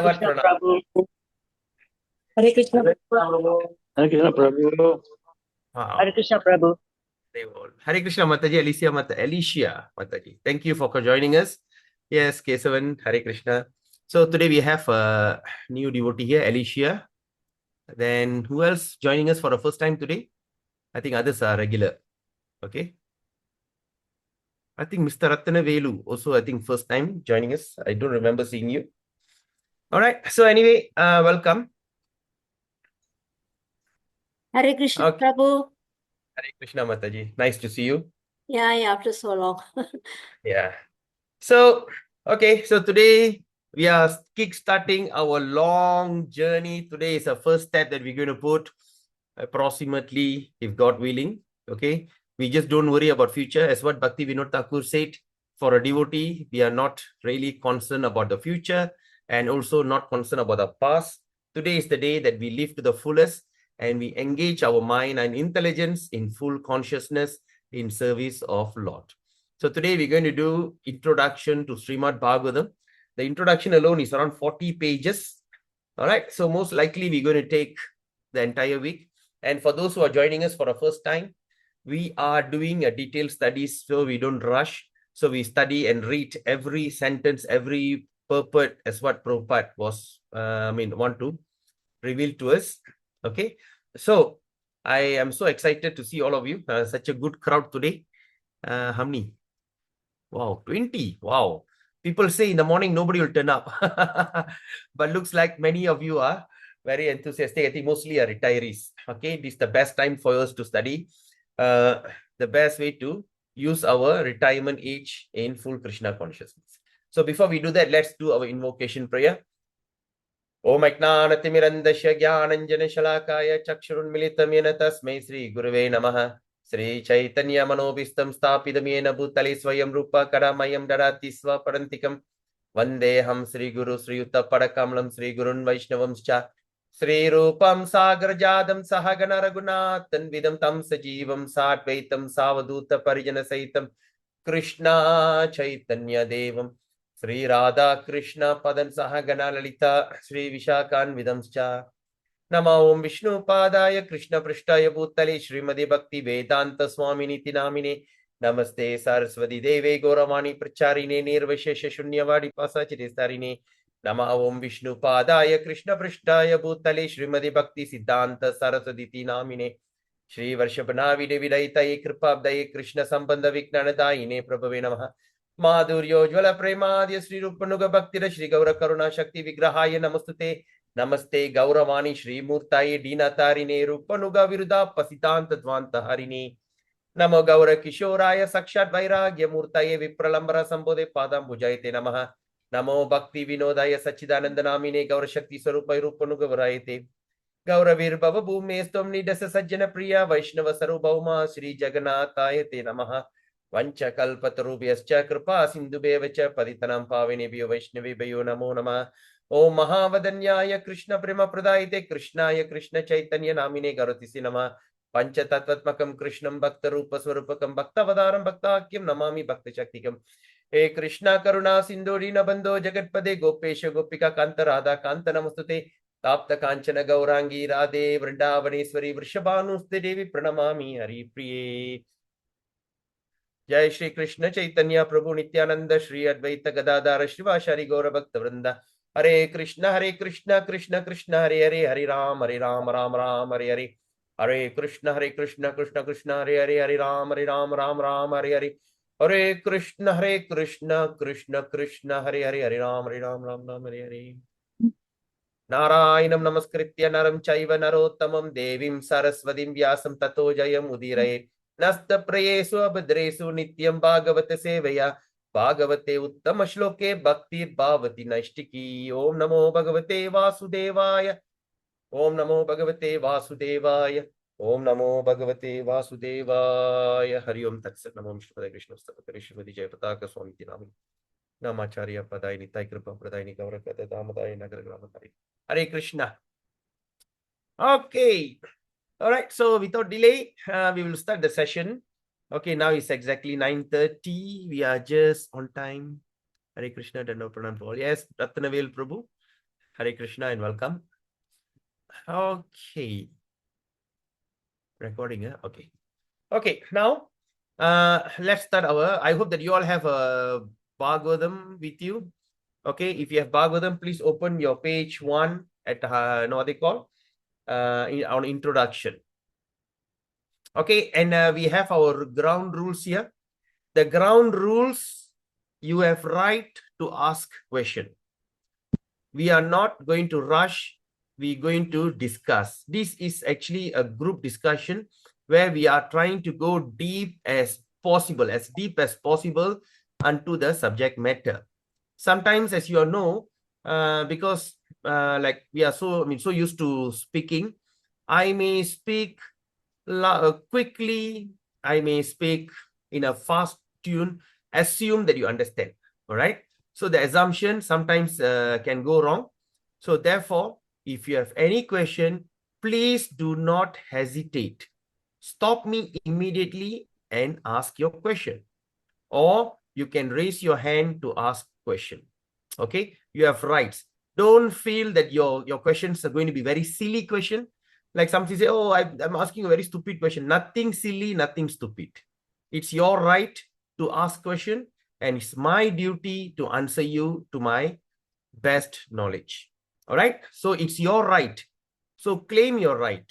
Dandavat Krishna Pranam. Prabhu. Hare Krishna Prabhu. Hare Krishna Prabhu. Wow. Hare Krishna Prabhu. Hare Krishna Mataji, Alicia Mataji. Thank you for joining us. Yes, Kesavan, Hare Krishna. So today we have a new devotee here, Alicia. Then who else joining us for the first time today? I think others are regular. Okay. I think Mr. Ratana Velu also, I think first time joining us. I don't remember seeing you. All right. So anyway, welcome. Hare Krishna Okay. Prabhu. Hare Krishna Mataji. Nice to see you. Yeah, after so long. Yeah. So, okay. So today we are kick-starting our long journey. Today is the first step that we're going to put approximately, if God willing. Okay. We just don't worry about future. As what Bhakti Vinod Thakur said, for a devotee, we are not really concerned about the future and also not concerned about the past. Today is the day that we live to the fullest and we engage our mind and intelligence in full consciousness in service of Lord. So today we're going to do introduction to Srimad Bhagavatam. The introduction alone is around 40 pages. All right. So most likely we're going to take the entire week. And for those who are joining us for the first time, we are doing a detailed studies so we don't rush. So we study and read every sentence, every purport as what Prabhupada was, want to reveal to us. Okay. So I am so excited to see all of you. Such a good crowd today. How many? Wow, 20. Wow. People say in the morning, nobody will turn up. But looks like many of you are very enthusiastic. I think mostly are retirees. Okay, this is the best time for us to study. The best way to use our retirement age in full Krishna consciousness. So before we do that, let's do our invocation prayer. Om Ajnanatimirandasya Jnananjana Shalakaya Chakshurunmilitam Yena Tasmai Sri Gurave Namaha. Sri Chaitanya Manobistam Stapidam Yena Bhutale Swayam Rupa Karamayam Darati Swaparantikam Vandeham Sri Guru Sri Yuta Padakamalam Sri Gurun Vaishnavamscha Sri Rupam Sagarjadam Sahagana Raghunathan Vidam Tam Sajivam Satvaitam Savaduta Parijana Saitam Krishna Chaitanya Devam Sri Radha Krishna Padan Sahagana Lalita Sri Vishakan Vidamscha Namo Om Vishnu Padaya Krishna Prishtaya Bhutale Srimadi Bhakti Vedanta Swamini Tinamine Namaste Saraswati Deve Gauravani Pracharine Nirvashesha Shunyavadi Pasachitestarine Namo Om Vishnu Padaya Krishna Prishtaya Bhutale Srimadi Bhakti Siddhanta Saraswati Tinamine Shri Varshabhanavi Devi Daitaye Kripabdaye Krishna Sambandha Viknanadayine Prabhave Namaha Madhuryo Jvala Premadya Sri Rupanuga Bhaktira Shri Gaura Karuna Shakti Vigrahaya Namastute Namaste Gauravani Shri Murtaye Dinatarine Rupanuga Viruda Pasitanta Dvanta Harine Namo Gaura Kishoraya Sakshat Vairagya Murtaye Vipralambara Sambode Padam Bhujayate Namaha Namo Bhakti Vinodaya Sachidananda Namine Gaura Shakti Sarupai Rupanuga Varayate Gauravir Bhava Bhume Stomni Dasa Sajjana Priya Vaishnava Sarubhauma Shri Jagannathaye Te Namaha Vancha Kalpatarubhyascha Kripa Sindhubhyevacha Paditanam Pavinebhyo Vaishnavibhyo Namo Namah Om Mahavadanyaya Krishna Prema Pradayate Krishnaya Krishna Chaitanya Namine Garotisi Nama Pancha Tattvatmakam Krishnam Bhakta Rupa Swarupakam Bhakta Vadaram Bhakta Akyam Namami Bhakta Shaktikam He Krishna Karuna Sindhurina Bandho Jagatpade Gopesha Gopika Kanta Radha Kanta Namastute Tapta Kanchana Gaurangi Radhe Vrindavaneshwari Vrishabhanuste Devi Pranamami Hari Priye Jai Shri Krishna Chaitanya Prabhu Nityananda Shri Advaita Gadadara Shivashari Gaura Bhakta Vrinda Hare Krishna Krishna Krishna Hare Hare Hare Ram Ram Ram Hare Hare Hare Krishna Krishna Krishna Hare Hare Hare Ram Ram Hare Hare Hare Krishna Krishna Krishna Hare Hare Hare Ram Ram Hare Hare Narayanam Namaskritya Naram Chaiva Narottamam Devim Saraswatim Vyasam Tato Jayam Udiraye Nasta Prayesu Abhadresu Nityam Bhagavata Sevaya Bhagavate Uttama Shloke Bhaktir Bhavati Naishtiki Om Namo Bhagavate Vasudevaya Om Namo Bhagavate Vasudevaya Om Namo Bhagavate Vasudevaya Hari Om Tat Sat Namo Vishnu Padaya Krishna Stapatari Shrimati Jayapataka Swami Tinami Namacharya Padayini Taikrapa Pradayini Gaurakata Damadaya Nagar Gramatari Hare Krishna. Okay. All right. So without delay, we will start the session. Okay. Now it's exactly 9:30. We are just on time. Hare Krishna. Danda Pranam to all. Yes. Ratnavel Prabhu. Hare Krishna and welcome. Okay. Recording, okay. Okay, now let's start I hope that you all have a Bhagavatam with you. Okay, if you have Bhagavatam, please open your page 1 at what they call on introduction. Okay, and we have our ground rules here. The ground rules, you have right to ask question. We are not going to rush. We're going to discuss. This is actually a group discussion where we are trying to go deep as possible onto the subject matter. Sometimes, as you all know, because like we are so used to speaking, I may speak quickly, I may speak in a fast tune, assume that you understand. All right. So the assumption sometimes can go wrong. So therefore, if you have any question, please do not hesitate. Stop me immediately and ask your question. Or you can raise your hand to ask question. Okay, you have rights. Don't feel that your questions are going to be very silly question. Like somebody say, oh, I'm asking a very stupid question. Nothing silly, nothing stupid. It's your right to ask question, and it's my duty to answer you to my best knowledge. All right, so it's your right. So claim your right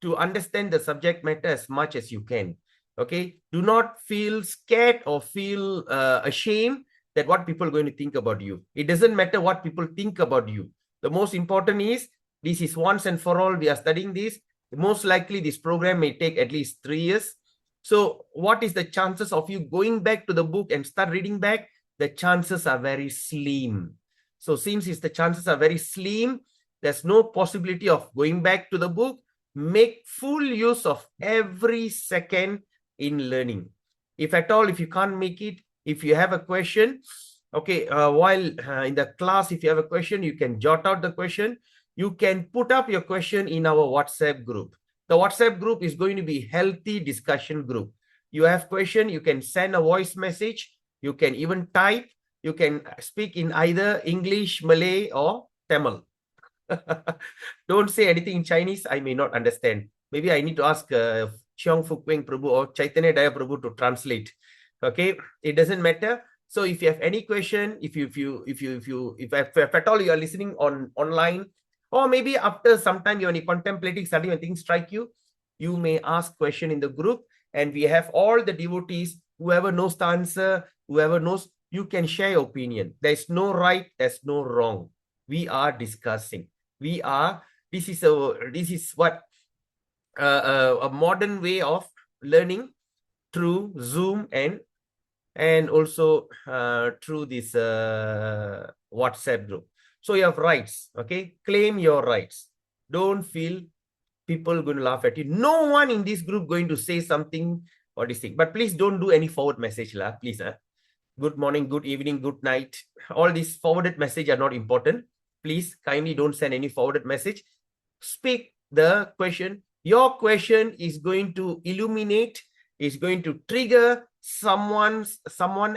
to understand the subject matter as much as you can. Okay, do not feel scared or feel ashamed that what people are going to think about you. It doesn't matter what people think about you. The most important is this is once and for all we are studying this. Most likely this program may take at least 3 years. So what is the chances of you going back to the book and start reading back? The chances are very slim. So since the chances are very slim, there's no possibility of going back to the book. Make full use of every second in learning. If at all, if you can't make it, if you have a question, okay, while in the class, if you have a question, you can jot out the question. You can put up your question in our WhatsApp group. The WhatsApp group is going to be healthy discussion group. You have question, you can send a voice message. You can even type. You can speak in either English, Malay, or Tamil. Don't say anything in Chinese. I may not understand. Maybe I need to ask Cheong Fuk Weng Prabhu or Chaitanya Daya Prabhu to translate. Okay, it doesn't matter. So if you have any question, if at all you are listening online, or maybe after some time you're contemplating study and things strike you, you may ask question in the group, and we have all the devotees. Whoever knows the answer, whoever knows, you can share your opinion. There's no right, there's no wrong. We are discussing. This is what a modern way of learning through Zoom and also through this WhatsApp group. So you have rights. Okay, claim your rights. Don't feel people going to laugh at you. No one in this group going to say something or this thing. But please don't do any forward message, lah. Please, good morning, good evening, good night. All these forwarded message are not important. Please kindly don't send any forwarded message. Speak the question. Your question is going to illuminate, is going to trigger someone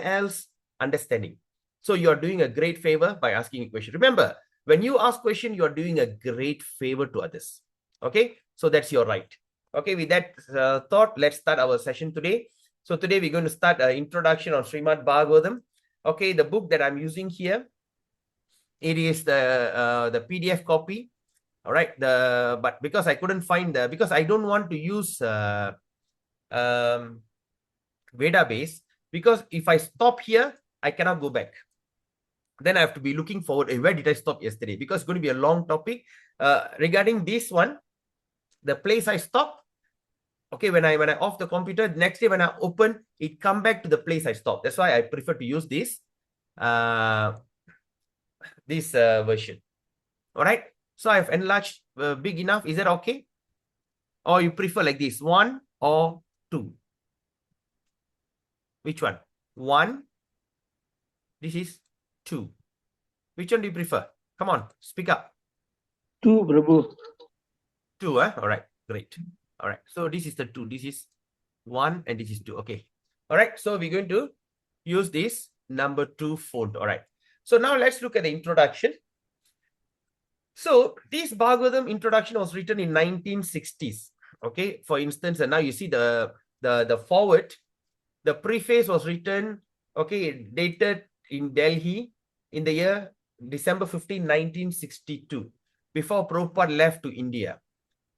else understanding. So you are doing a great favor by asking a question. Remember, when you ask question, you are doing a great favor to others. Okay, so that's your right. Okay, with that thought, let's start our session today. So today we're going to start an introduction on Srimad Bhagavatam. Okay, the book that I'm using here, it is the PDF copy. All right, but because I couldn't find because I don't want to use database, because if I stop here, I cannot go back. Then I have to be looking forward. Where did I stop yesterday? Because it's going to be a long topic. Regarding this one, the place I stopped, okay, when I off the computer, next day when I open, it come back to the place I stopped. That's why I prefer to use this version. All right. So I've enlarged big enough. Is that okay? Or you prefer like this, 1 or 2? Which one? 1. This is 2. Which one do you prefer? Come on, speak up. 2, Prabhu. 2, huh? All right, great. All right, so this is the 2. This is 1 and this is 2. Okay. All right, so we're going to use this number 2 font. All right. So now let's look at the introduction. So this Bhagavatam introduction was written in 1960s. Okay, for instance, and now you see the forward, the preface was written, okay, dated in Delhi in the year December 15, 1962, before Prabhupada left to India.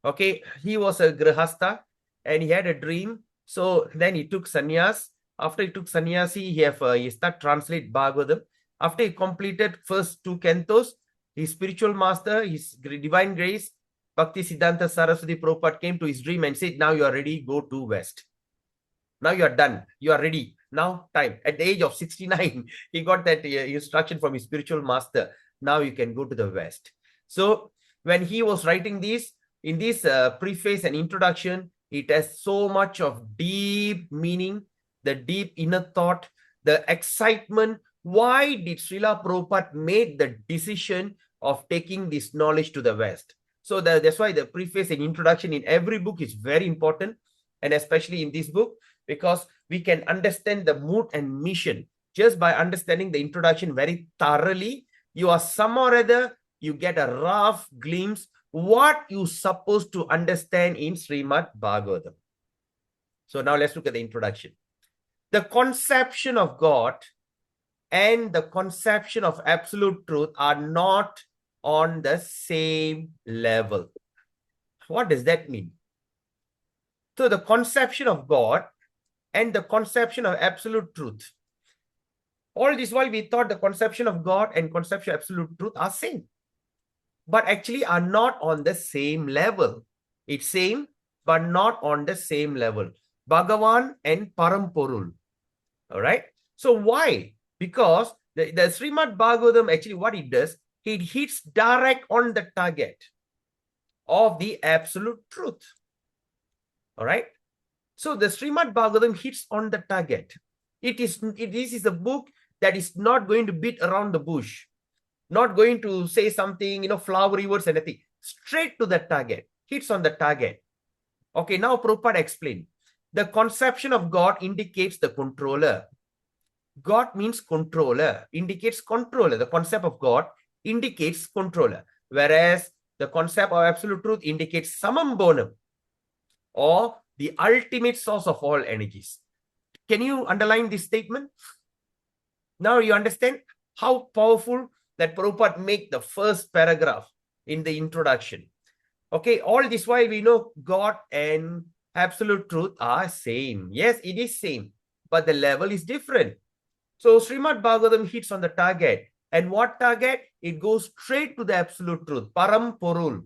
Okay, he was a grihastha and he had a dream. So then he took sannyas. After he took sannyasi, he started translate Bhagavatam. After he completed first 2 cantos, his spiritual master, his divine grace, Bhakti Siddhanta Saraswati Prabhupada came to his dream and said, now you are ready, go to West. Now you are done. You are ready. Now time. At the age of 69, he got that instruction from his spiritual master. Now you can go to the West. So when he was writing this, in this preface and introduction, it has so much of deep meaning, the deep inner thought, the excitement. Why did Srila Prabhupada made the decision of taking this knowledge to the West? So that's why the preface and introduction in every book is very important, and especially in this book, because we can understand the mood and mission just by understanding the introduction very thoroughly. You are some or other, you get a rough glimpse what you're supposed to understand in Srimad Bhagavatam. So now let's look at the introduction. The conception of God and the conception of absolute truth are not on the same level. What does that mean? So the conception of God and the conception of absolute truth. All this while we thought the conception of God and conception of absolute truth are same, but actually are not on the same level. It's same, but not on the same level. Bhagavan and Paramporul. All right. So why? Because the Srimad Bhagavatam, actually what it does, it hits direct on the target of the absolute truth. All right. So the Srimad Bhagavatam hits on the target. This is a book that is not going to beat around the bush, not going to say something, flowery words and anything. Straight to the target, hits on the target. Okay, now Prabhupada explained. The conception of God indicates the controller. God means controller, indicates controller. The concept of God indicates controller. Whereas the concept of absolute truth indicates samam bonum, or the ultimate source of all energies. Can you underline this statement? Now you understand how powerful that Prabhupada make the first paragraph in the introduction. Okay, all this while we know God and absolute truth are same. Yes, it is same, but the level is different. So Srimad Bhagavatam hits on the target. And what target? It goes straight to the absolute truth. Paramporul.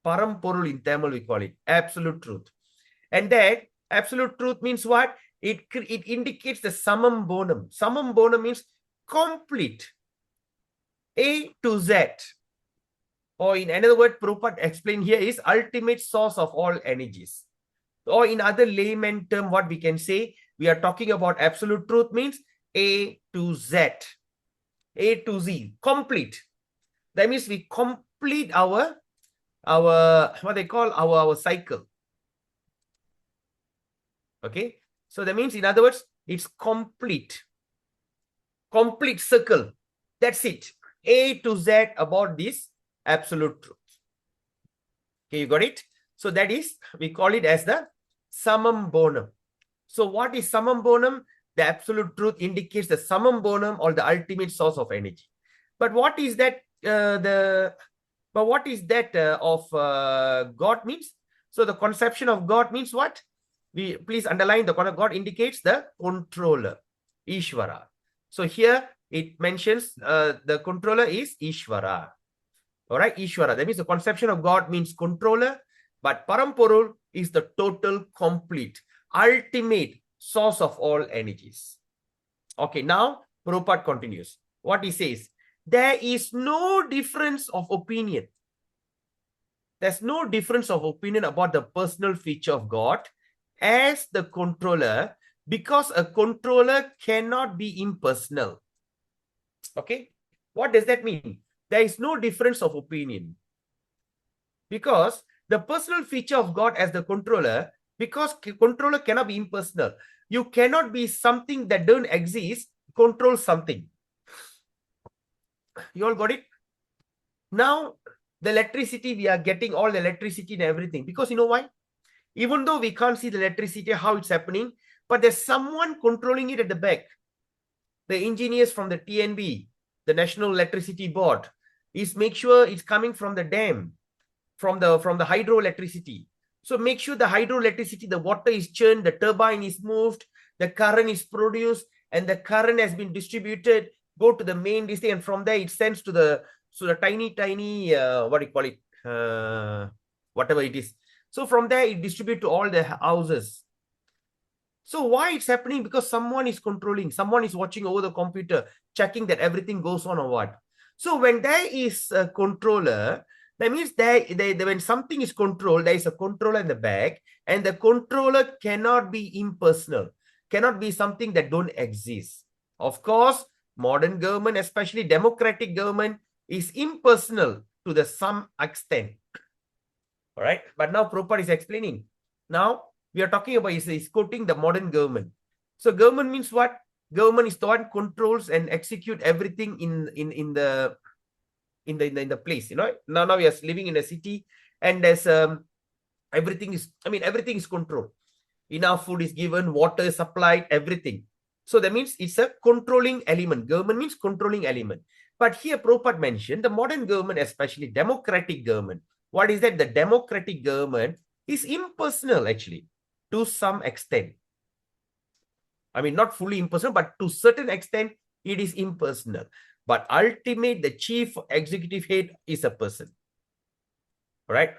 Paramporul in Tamil we call it. Absolute truth. And that absolute truth means what? It indicates the samam bonum. Samam bonum means complete. A to Z. Or in another word, Prabhupada explained here is ultimate source of all energies. Or in other layman term, what we can say, we are talking about absolute truth means A to Z. A to Z. Complete. That means we complete our what they call our cycle. Okay. So that means, in other words, it's complete. Complete circle. That's it. A to Z about this absolute truth. Okay, you got it? So that is, we call it as the samam bonum. So what is samam bonum? The absolute truth indicates the samam bonum, or the ultimate source of energy. But what is that of God means? So the conception of God means what? We please underline the concept. God indicates the controller, Ishvara. So here it mentions the controller is Ishvara. All right, Ishvara. That means the conception of God means controller, but Paramporul is the total, complete, ultimate source of all energies. Okay, now Prabhupada continues. What he says, there is no difference of opinion. There's no difference of opinion about the personal feature of God as the controller, because a controller cannot be impersonal. Okay, what does that mean? There is no difference of opinion, because the personal feature of God as the controller, because controller cannot be impersonal. You cannot be something that don't exist, control something. You all got it? Now, The electricity, we are getting all the electricity and everything. Because you know why? Even though we can't see the electricity, how it's happening, but there's someone controlling it at the back. The engineers from the TNB, the National Electricity Board, is make sure it's coming from the dam, from the hydroelectricity. So make sure the hydroelectricity, the water is churned, the turbine is moved, the current is produced, and the current has been distributed, go to the main district, and from there it sends to the tiny what do you call it, whatever it is. So from there it distributes to all the houses. So why it's happening? Because someone is controlling, someone is watching over the computer, checking that everything goes on or what. So when there is a controller, that means when something is controlled, there is a controller in the back, and the controller cannot be impersonal, cannot be something that don't exist. Of course, modern government, especially democratic government, is impersonal to some extent. All right. But now Prabhupada is explaining. Now we are talking about, is quoting the modern government. So government means what? Government is the one controls and execute everything in the place. You know, now we are living in a city, and there's everything is controlled. Enough food is given, water is supplied, everything. So that means it's a controlling element. Government means controlling element. But here Prabhupada mentioned the modern government, especially democratic government. What is that? The democratic government is impersonal, actually, to some extent. I mean, not fully impersonal, but to certain extent, it is impersonal. But ultimate, the chief executive head is a person. Right?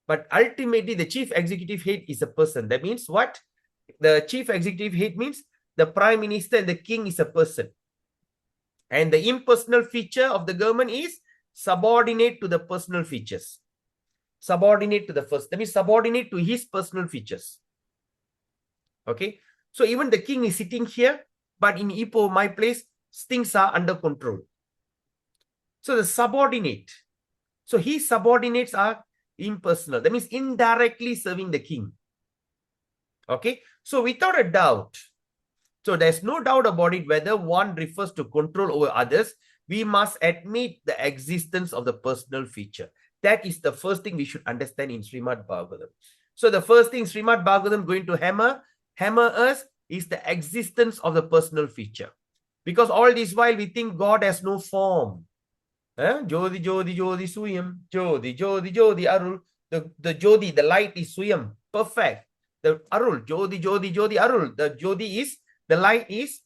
But ultimately, the chief executive head is a person. That means what? The chief executive head means the prime minister and the king is a person. And the impersonal feature of the government is subordinate to the personal features. Subordinate to the first. That means subordinate to his personal features. Okay. So even the king is sitting here, but in Ipoh, my place, things are under control. So the subordinate. So his subordinates are impersonal. That means indirectly serving the king. Okay. So without a doubt, so there's no doubt about it whether one refers to control over others, we must admit the existence of the personal feature. That is the first thing we should understand in Srimad Bhagavatam. So the first thing Srimad Bhagavatam going to hammer us is the existence of the personal feature. Because all this while we think God has no form. Jodi, Jodi, Jodi, Suyam. Jodi, Jodi, Jodi, Arul. The Jodi, the light is Suyam. Perfect. The Arul, Jodi, Jodi, Jodi, Arul. The Jodi is, the light is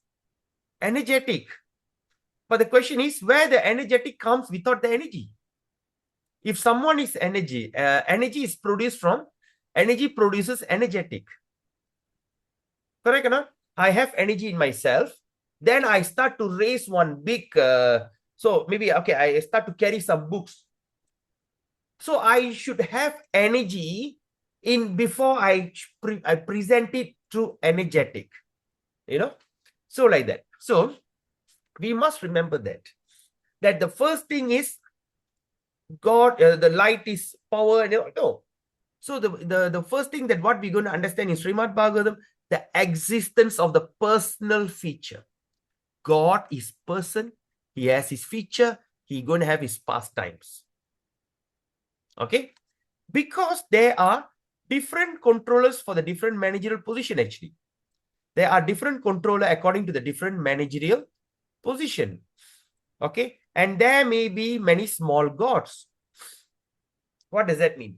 energetic. But the question is where the energetic comes without the energy. If someone is energy, energy is produced from, energy produces energetic. Correct or not? I have energy in myself. Then I start to raise one big, so maybe, okay, I start to carry some books. So I should have energy in before I present it through energetic. You know? So like that. So we must remember that the first thing is God, the light is power. And no. So the first thing that what we're going to understand in Srimad Bhagavatam, the existence of the personal feature. God is person. He has his feature. He's going to have his pastimes. Okay? Because there are different controllers for the different managerial position, actually. There are different controllers according to the different managerial position. Okay? And there may be many small gods. What does that mean?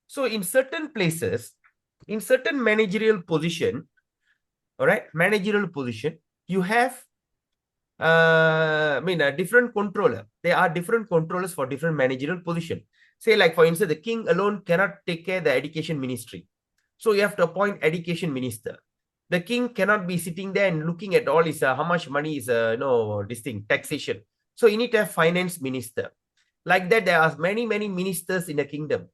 So in certain places, in certain managerial position, all right, managerial position, you have a different controller. There are different controllers for different managerial position. Say, like, for instance, the king alone cannot take care of the education ministry. So you have to appoint education minister. The king cannot be sitting there and looking at all his how much money is this thing, taxation. So you need to have finance minister. Like that, there are many ministers in the kingdom.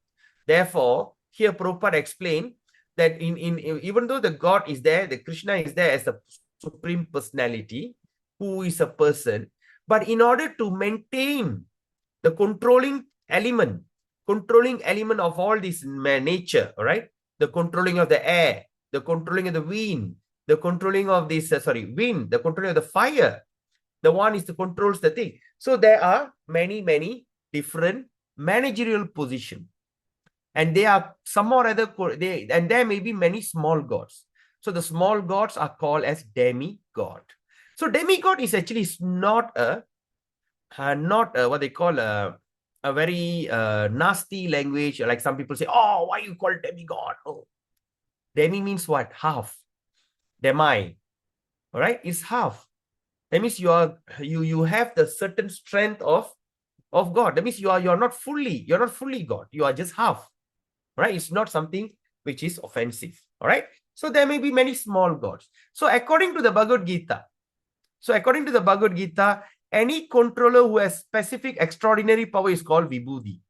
Therefore, here Prabhupada explained that even though the God is there, the Krishna is there as the supreme personality, who is a person, but in order to maintain the controlling element of all this nature, all right? The controlling of the air, the controlling of the wind, the controlling of this, wind, the controlling of the fire. The one is the controls the thing. So there are many different managerial position. And they are some or other, and there may be many small gods. So the small gods are called as demigod. So demigod is actually not what they call a very nasty language. Like some people say, oh, why you call demigod? Oh, demi means what? Half. Demi. All right, it's half. That means you have the certain strength of God. That means you're not fully God. You are just half. Right? It's not something which is offensive. All right. So there may be many small gods. So according to the Bhagavad Gita, any controller who has specific extraordinary power is called Vibhuti.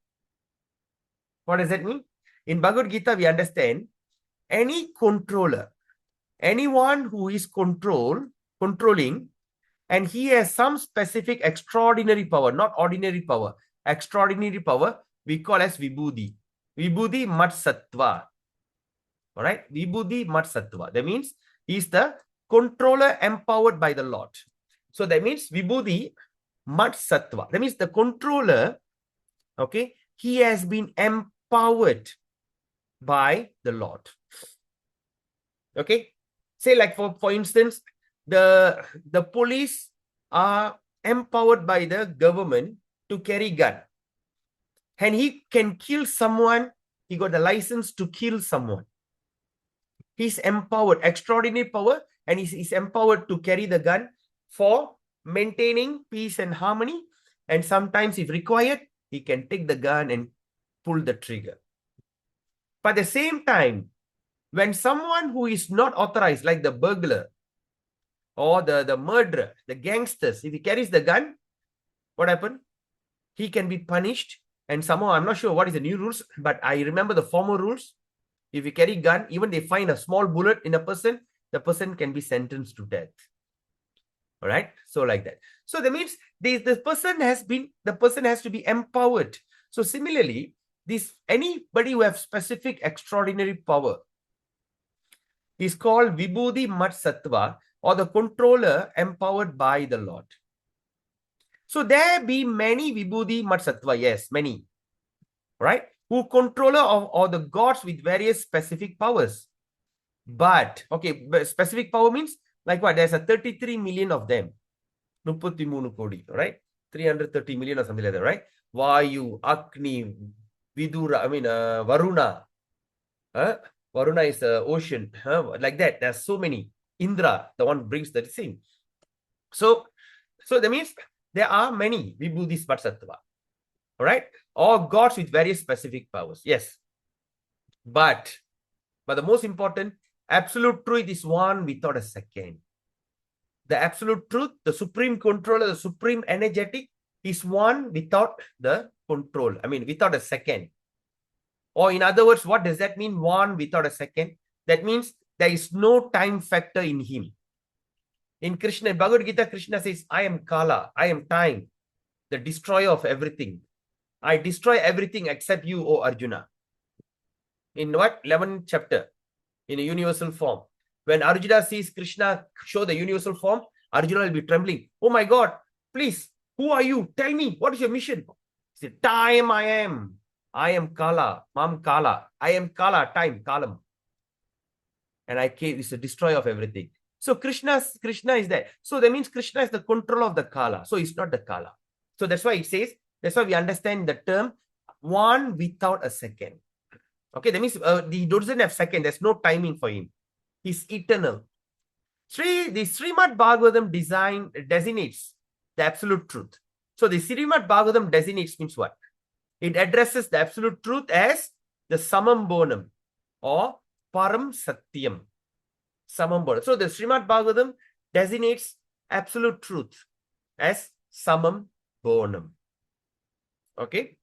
What does that mean? In Bhagavad Gita, we understand any controller, anyone who is controlling, and he has some specific extraordinary power, not ordinary power, extraordinary power, we call as Vibhuti. Vibhuti Mat Sattva. All right. Vibhuti Mat Sattva. That means he's the controller empowered by the Lord. So that means Vibhuti Mat Sattva. That means the controller, okay, he has been empowered by the Lord. Okay. Say like for instance, the police are empowered by the government to carry gun. And he can kill someone. He got the license to kill someone. He's empowered, extraordinary power, and he's empowered to carry the gun for maintaining peace and harmony. And sometimes, if required, he can take the gun and pull the trigger. But at the same time, when someone who is not authorized, like the burglar or the murderer, the gangsters, if he carries the gun, what happened? He can be punished. And somehow, I'm not sure what is the new rules, but I remember the former rules. If you carry gun, even they find a small bullet in a person, the person can be sentenced to death. All right. So like that. So that means the person has to be empowered. So similarly, anybody who have specific extraordinary power is called Vibhuti Mat Sattva, or the controller empowered by the Lord. So there be many Vibhuti Mat Sattva, yes, many, right? Who controller or the gods with various specific powers. But, okay, specific power means like what? There's a 33 million of them. 33 kodi, right? 330 million or something like that, right? Vayu, Agni, Vidura, Varuna. Varuna is the ocean. Like that. There's so many. Indra, the one brings the thing. So that means there are many Vibhutis Mat Sattva. All right? Or gods with various specific powers. Yes. But the most important, absolute truth is one without a second. The absolute truth, the supreme controller, the supreme energetic is one without the control. Without a second. Or in other words, what does that mean? One without a second. That means there is no time factor in him. In Krishna, Bhagavad Gita, Krishna says, I am Kala, I am time, the destroyer of everything. I destroy everything except you, O Arjuna. In what? 11th chapter, in a universal form. When Arjuna sees Krishna show the universal form, Arjuna will be trembling. Oh my God, please, who are you? Tell me, what is your mission? He said, time I am. I am Kala, Mam Kala. I am Kala, time, Kalam. And I came, is the destroyer of everything. So Krishna is there. So that means Krishna is the control of the Kala. So it's not the Kala. So that's why it says, that's why we understand the term one without a second. Okay, that means he doesn't have second. There's no timing for him. He's eternal. The Srimad Bhagavatam designates the absolute truth. So the Srimad Bhagavatam designates means what? It addresses the absolute truth as the Samam Bonam or Param Satyam. Samam Bonam. So the Srimad Bhagavatam designates absolute truth as Samam Bonam. Okay.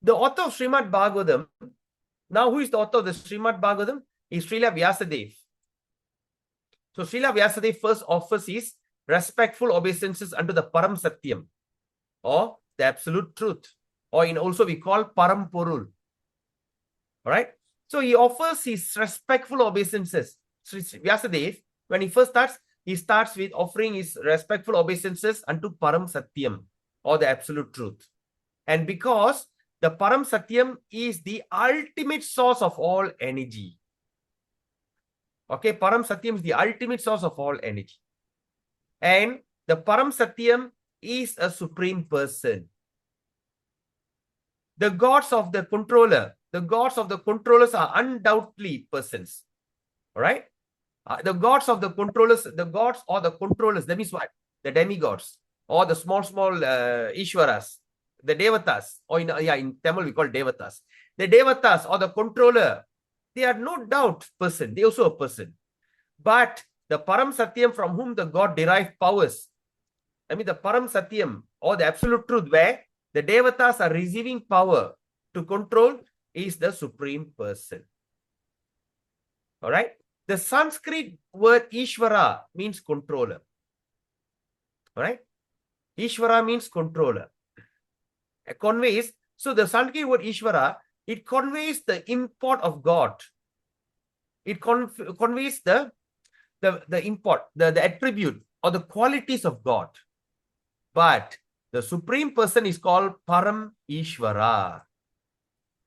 The author of Srimad Bhagavatam, now who is the author of the Srimad Bhagavatam? Is Srila Vyasadeva. So Srila Vyasadeva first offers his respectful obeisances unto the Param Satyam or the absolute truth, or in also we call Param Porul. All right. So he offers his respectful obeisances. Sri Vyasadeva, when he first starts, he starts with offering his respectful obeisances unto Param Satyam or the absolute truth. And because the Param Satyam is the ultimate source of all energy. Okay, Param Satyam is the ultimate source of all energy. And the Param Satyam is a supreme person. The gods of the controllers are undoubtedly persons. All right? The gods or the controllers, that means what? The demigods or the small Ishwaras, the Devatas, or in Tamil we call Devatas. The Devatas or the controller, they are no doubt person. They also a person. But the Param Satyam from whom the God derived powers, the Param Satyam or the absolute truth where the Devatas are receiving power to control is the supreme person. All right? The Sanskrit word Ishvara means controller. All right? Ishvara means controller. It conveys, so the Sanskrit word Ishvara, it conveys the import of God. It conveys the import, the attribute or the qualities of God. But the supreme person is called Param Ishvara.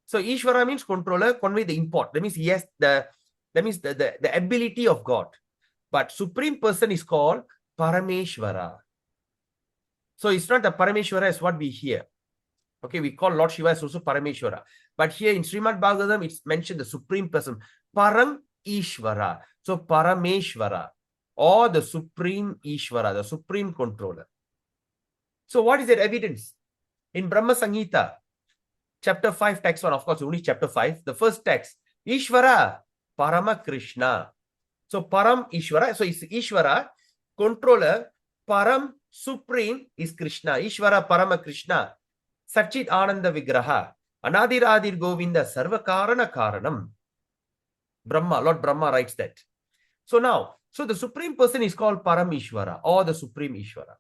So Ishvara means controller, convey the import. That means yes, the ability of God. But supreme person is called Parameshvara. So it's not the Parameshvara as what we hear. Okay, we call Lord Shiva as also Parameshvara. But here in Srimad Bhagavatam, it's mentioned the supreme person, Param Ishvara. So Parameshvara or the supreme Ishvara, the supreme controller. So what is that evidence? In Brahma Samhita, chapter 5, text 1, of course, only chapter 5, the first text, Ishvara, Parama Krishna. So Param Ishvara, so it's Ishvara, controller, Param, supreme is Krishna. Ishvara Parama Krishna. Satchit Ananda Vigraha. Anadiradir Govinda Sarva Karana Karanam. Brahma, Lord Brahma writes that. So now, so the supreme person is called Parameshvara or the supreme Ishvara.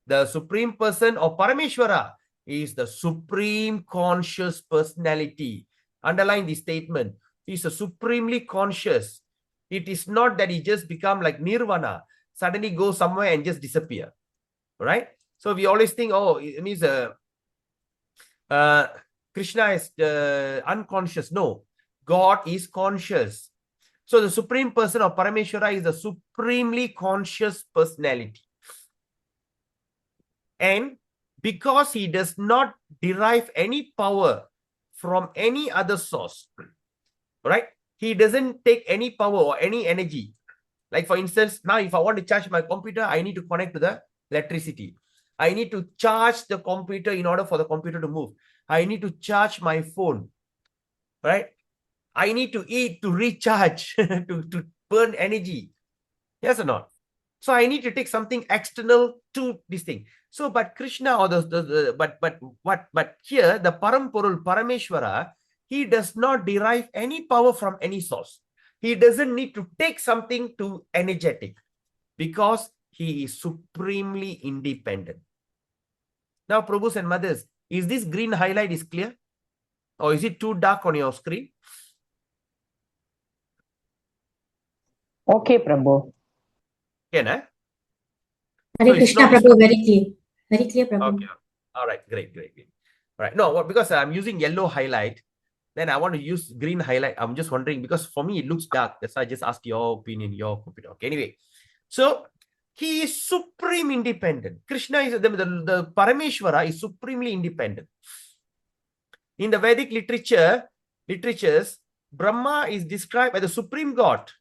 The supreme person or Parameshvara is the supreme conscious personality. Underline this statement. He is a supremely conscious. It is not that he just become like Nirvana, suddenly go somewhere and just disappear. Right? So we always think, oh, it means Krishna is unconscious. No, God is conscious. So the supreme person of Parameshvara is the supremely conscious personality. And because he does not derive any power from any other source, right? He doesn't take any power or any energy. Like for instance, now if I want to charge my computer, I need to connect to the electricity. I need to charge the computer in order for the computer to move. I need to charge my phone, right? I need to eat to recharge, to burn energy. Yes or not? So I need to take something external to this thing. So, but Krishna or but here the Parampurul Parameshvara, he does not derive any power from any source. He doesn't need to take something to energetic because he is supremely independent. Now, Prabhus and mothers, is this green highlight is clear? Or is it too dark on your screen? Okay, Prabhu. Can I? Hare So it's Krishna, not- Prabhu, very clear. Very clear, Prabhu. Okay. All right. Great. All right. No, because I'm using yellow highlight, then I want to use green highlight. I'm just wondering because for me it looks dark. That's why I just asked your opinion, your computer. Okay. Anyway, so he is supreme independent. Krishna is the Parameshvara is supremely independent. In the Vedic literatures, Brahma is described as the supreme God.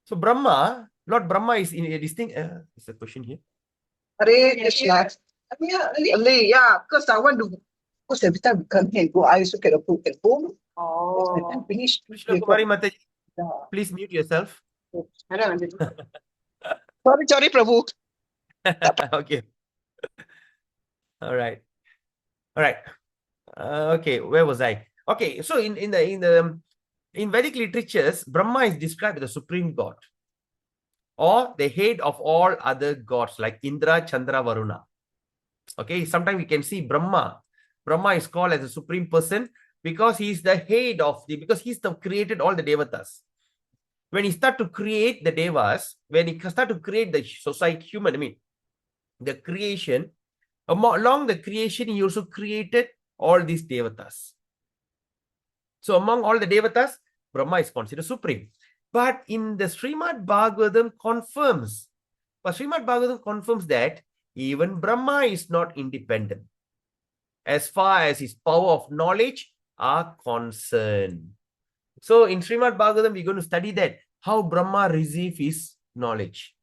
So Brahma, Lord Brahma is in this thing. Is a question here? Hare Krishna. Yeah, because I want to, because every time we come here and go, I also get a book at home. Oh. And finish. Krishna Kumari Mataji, please mute yourself. Sorry, Prabhu. Okay. All right. Okay, where was I? Okay, so in Vedic literatures, Brahma is described as the supreme god or the head of all other gods like Indra, Chandra, Varuna. Okay, sometimes we can see Brahma. Brahma is called as the supreme person because he is the head of because he's the created all the devatas. When he start to create the devas, when he start to create the society, human, the creation, along the creation, he also created all these devatas. So among all the devatas, Brahma is considered supreme. But in the Srimad Bhagavatam confirms that even Brahma is not independent as far as his power of knowledge are concerned. So in Srimad Bhagavatam, we're going to study that, how Brahma receives his knowledge,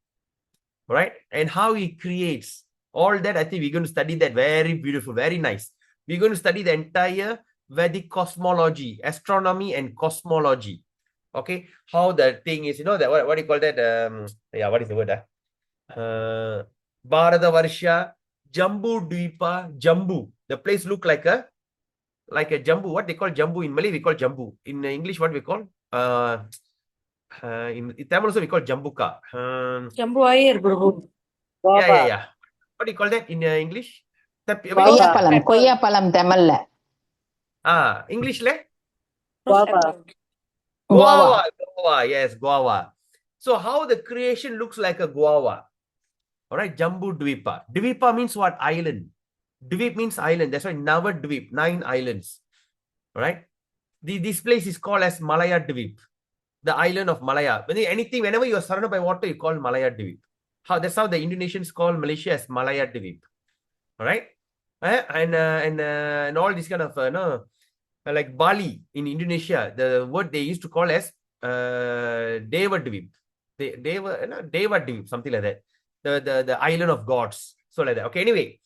right? And how he creates. All that, I think we're going to study that. Very beautiful, very nice. We're going to study the entire Vedic cosmology, astronomy and cosmology. Okay, how the thing is, that what do you call that? What is the word? Bharata Varsha, Jambu Dvipa, Jambu. The place look like a Jambu. What they call Jambu in Malay, we call Jambu. In English, what we call? In Tamil also we call Jambuka. Jambu air, Prabhu. Yeah. What do you call that in English? கொய்யாப்பழம் தமிழ்ல English le? Guava. Guava. Guava, yes, guava. So how the creation looks like a guava. All right, Jambu Dvipa. Dvipa means what? Island. Dvip means island. That's why Navadvip, 9 islands. All right. This place is called as Malaya Dvip, the island of Malaya. Whenever you are surrounded by water, you call Malaya Dvip. That's how the Indonesians call Malaysia as Malaya Dvip. All right. And all this kind of like Bali in Indonesia, the word they used to call as Deva Dvip. Deva Dvip, something like that. The island of gods. So like that. Okay, anyway,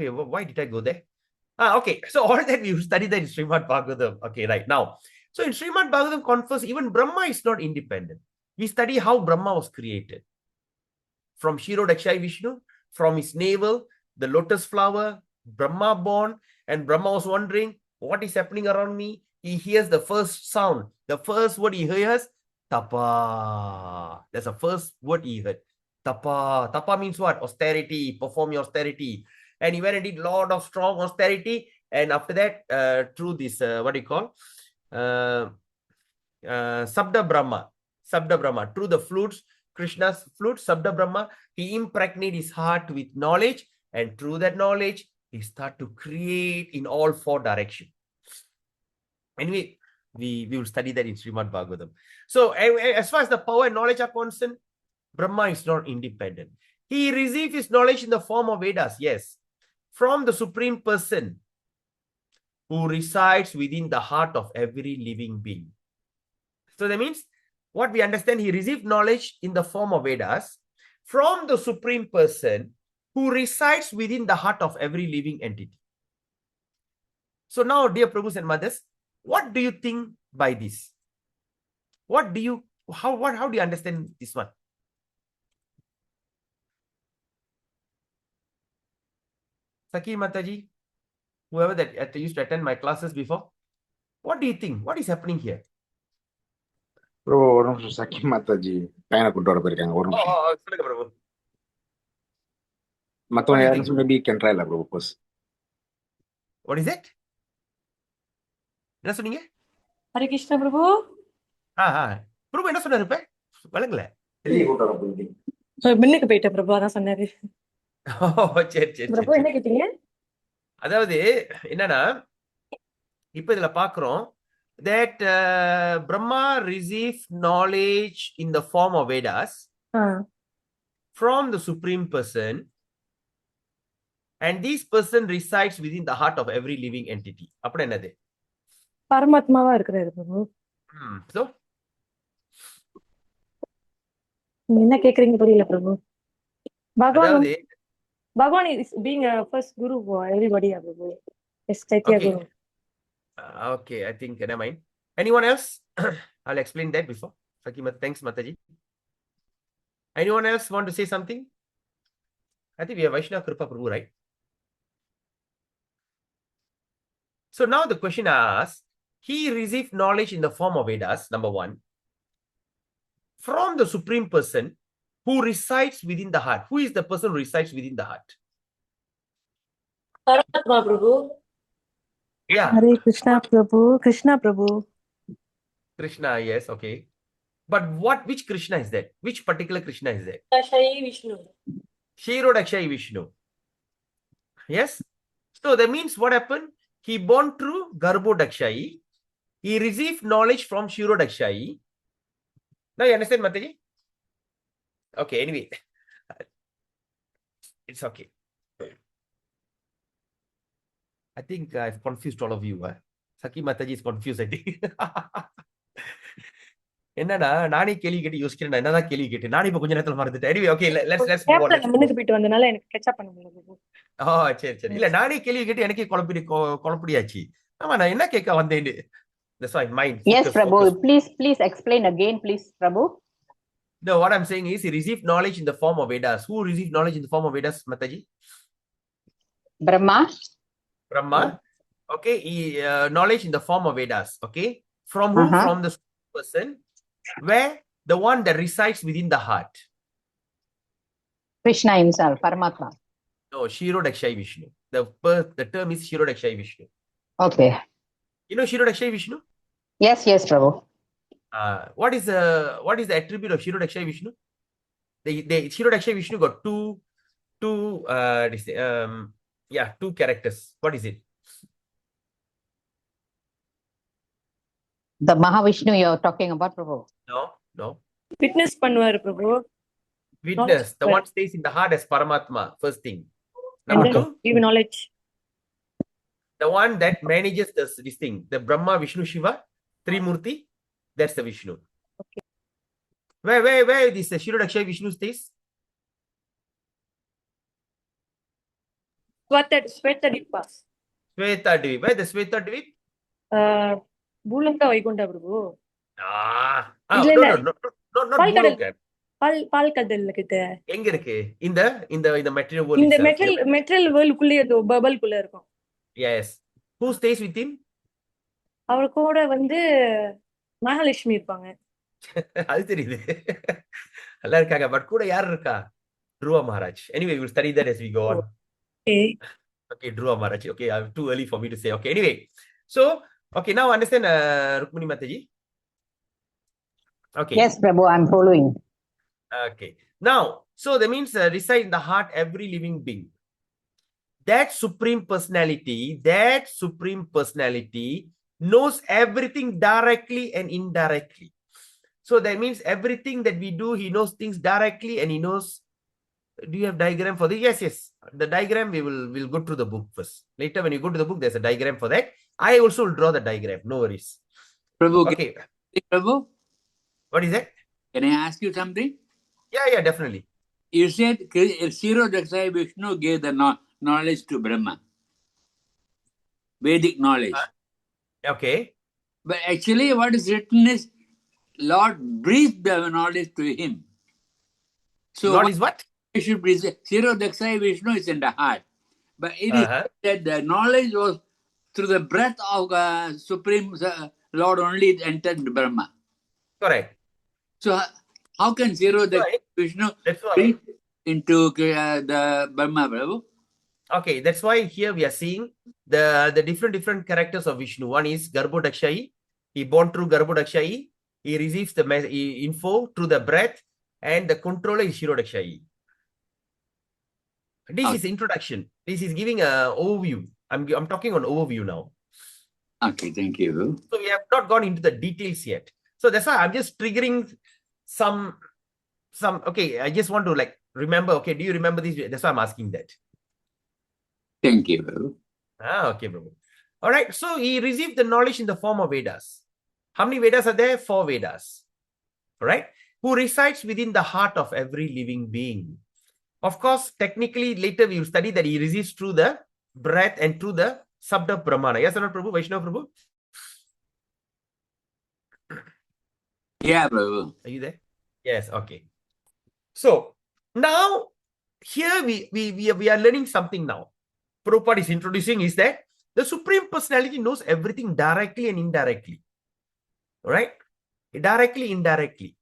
why did I go there? Okay, so all that we studied that in Srimad Bhagavatam. Okay, right now. So in Srimad Bhagavatam confers even Brahma is not independent. We study how Brahma was created. From Kshirodakshai Vishnu, from his navel, the lotus flower, Brahma born, and Brahma was wondering, what is happening around me? He hears the first sound. The first word he hears, Tapa. That's the first word he heard. Tapa. Tapa means what? Austerity. Perform your austerity. And he went and did a lot of strong austerity. And after that, through this, what do you call? Sabda Brahma. Through the flutes, Krishna's flute, Sabda Brahma, he impregnated his heart with knowledge. And through that knowledge, he started to create in all 4 directions. Anyway, we will study that in Srimad Bhagavatam. So as far as the power and knowledge are concerned, Brahma is not independent. He received his knowledge in the form of Vedas, yes, from the Supreme Person who resides within the heart of every living being. So that means, what we understand, he received knowledge in the form of Vedas from the Supreme Person who resides within the heart of every living entity. So now, dear Prabhus and Mothers, what do you think by this? How do you understand this one? Saki Mataji, whoever that used to attend my classes before, what do you think? What is happening here? Bro ஒரு நிமிஷம் சக்கி மாதாஜி பையனை கூட்டு வர போயிருக்காங்க ஒரு நிமிஷம் சொல்லுங்க பிரபு. மத்தவங்க யாரும் மேபி கேன் ட்ரை இல்ல ப்ரோ போஸ். What is it? என்ன சொன்னீங்க? Hare Krishna, Prabhu. பிரபு என்ன சொன்னாரு இப்ப? வழங்கல. வெளியே கூட்டு வர போயிருக்கீங்க. மின்னுக்கு போயிட்ட பிரபு அதான் சொன்னாரு. சரி. பிரபு என்ன கேட்டீங்க? அதாவது என்னன்னா, இப்ப இதுல பாக்குறோம் that Brahma received knowledge in the form of Vedas from the Supreme Person, and this person resides within the heart of every living entity. அப்படி என்னது? பரமாத்மாவா இருக்கிறாரு பிரபு. So என்ன கேக்குறீங்க புரியல பிரபு. Bhagavan is being a first guru for everybody, Prabhu. Yes, Chaitya Guru. Okay, I think never mind. Anyone else? I'll explain that before. Thanks, Mataji. Anyone else want to say something? I think we have Vaishnava Kripa Prabhu, right? So now the question asks, he received knowledge in the form of Vedas, number 1, from the Supreme Person who resides within the heart. Who is the person who resides within the heart? Paramatma Prabhu. Yeah. Hare Krishna Prabhu. Krishna Prabhu. Krishna, yes, okay. But which Krishna is that? Which particular Krishna is that? Kshirodakshai Vishnu. Kshirodakshai Vishnu. Yes? So that means what happened? He born through Garbhodakshai. He received knowledge from Shirodakshai. Now you understand, Mataji? Okay, anyway. It's okay. I think I've confused all of you. Saki Mataji is confused, I think. என்னடா நானே கேள்வி கேட்டு யோசிக்கிறேன் என்னதான் கேள்வி கேட்டு நானே இப்ப கொஞ்ச நேரத்துல மறந்துட்டேன் anyway okay let's move on. கேப்ல முன்னுக்கு போயிட்டு வந்தனால எனக்கு கேட்சப் பண்ண முடியல பிரபு. சரி இல்ல நானே கேள்வி கேட்டு எனக்கே குழப்படியாச்சு ஆமா நான் என்ன கேட்க வந்தேன்னு. That's why mind Yes, focus, Prabhu. focus. Please explain again, please, Prabhu. No, what I'm saying is he received knowledge in the form of Vedas. Who received knowledge in the form of Vedas, Mataji? Brahma. Brahma. Okay, he knowledge in the form of Vedas. Okay, from whom? From the person where the one that resides within the heart. Krishna himself, Paramatma. No, Shirodakshai Vishnu. The term is Shirodakshai Vishnu. Okay. You know Shirodakshai Vishnu? Yes, Prabhu. What is the attribute of Shirodakshai Vishnu? The Shirodakshai Vishnu got two characters. What is it? The Mahavishnu you're talking about, Prabhu. No. Witness பண்ணுவாரு பிரபு. Witness. The one stays in the heart as Paramatma. First thing. And Number then 2. give knowledge. The one that manages this thing. The Brahma, Vishnu, Shiva, Trimurti. That's the Vishnu. Okay. Where this Shirodakshai Vishnu stays? Svetadvipa. Svetadvip. Where the Svetadvip? பூலங்கா Vaikuntha Prabhu. No, not Bhulokam. பால் கடல்ல கிட்ட. எங்க இருக்கு? இந்த material world. இந்த material வேர்ல்டுக்குள்ளே அது பபிள்குள்ள இருக்கும். Yes. Who stays with him? அவர் கூட வந்து மகாலட்சுமி இருப்பாங்க. அது தெரியுது. நல்லா இருக்காங்க. பட் கூட யார் இருக்கா? Dhruva Maharaj. Anyway, we will study that as we go on. Okay, Dhruva Maharaj. Okay, too early for me to say. Okay, anyway. So, okay, now understand Rukmini Mataji? Okay. Yes, Prabhu, I'm following. Okay. Now, so that means reside in the heart every living being. That supreme personality knows everything directly and indirectly. So that means everything that we do, he knows things directly and he knows. Do you have diagram for this? Yes. The diagram we'll go through the book first. Later when you go to the book, there's a diagram for that. I also will draw the diagram. No worries. Prabhu, okay. Prabhu, what is that? Can I ask you something? Yeah, definitely. You said Shirodakshai Vishnu gave the knowledge to Brahma. Vedic knowledge. Okay. But actually what is written is Lord breathed the knowledge to him. So Lord is what? Should be Shirodakshai Vishnu is in the heart. But it is that the knowledge was through the breath of Supreme Lord only entered Brahma. Correct. So how can Shirodakshai Vishnu breathe into the Brahma, Prabhu? Okay, that's why here we are seeing the different characters of Vishnu. One is Garbhodakshai. He born through Garbhodakshai. He receives the info through the breath, and the controller is Shirodakshai. This is introduction. This is giving an overview. I'm talking on overview now. Okay, thank you. So we have not gone into the details yet. So that's why I'm just triggering some. Okay, I just want to remember. Okay, do you remember this? That's why I'm asking that. Thank you. Okay, bro. All right. So he received the knowledge in the form of Vedas. How many Vedas are there? 4 Vedas. All right. Who resides within the heart of every living being. Of course, technically, later we will study that he receives through the breath and through the Sabda Brahmana. Yes or not, Prabhu? Vaishnava Prabhu? Yeah, Prabhu. Are you there? Yes, okay. So, now, here we are learning something now. Prabhupada is introducing is that the Supreme Personality knows everything directly and indirectly. Right? Directly, indirectly.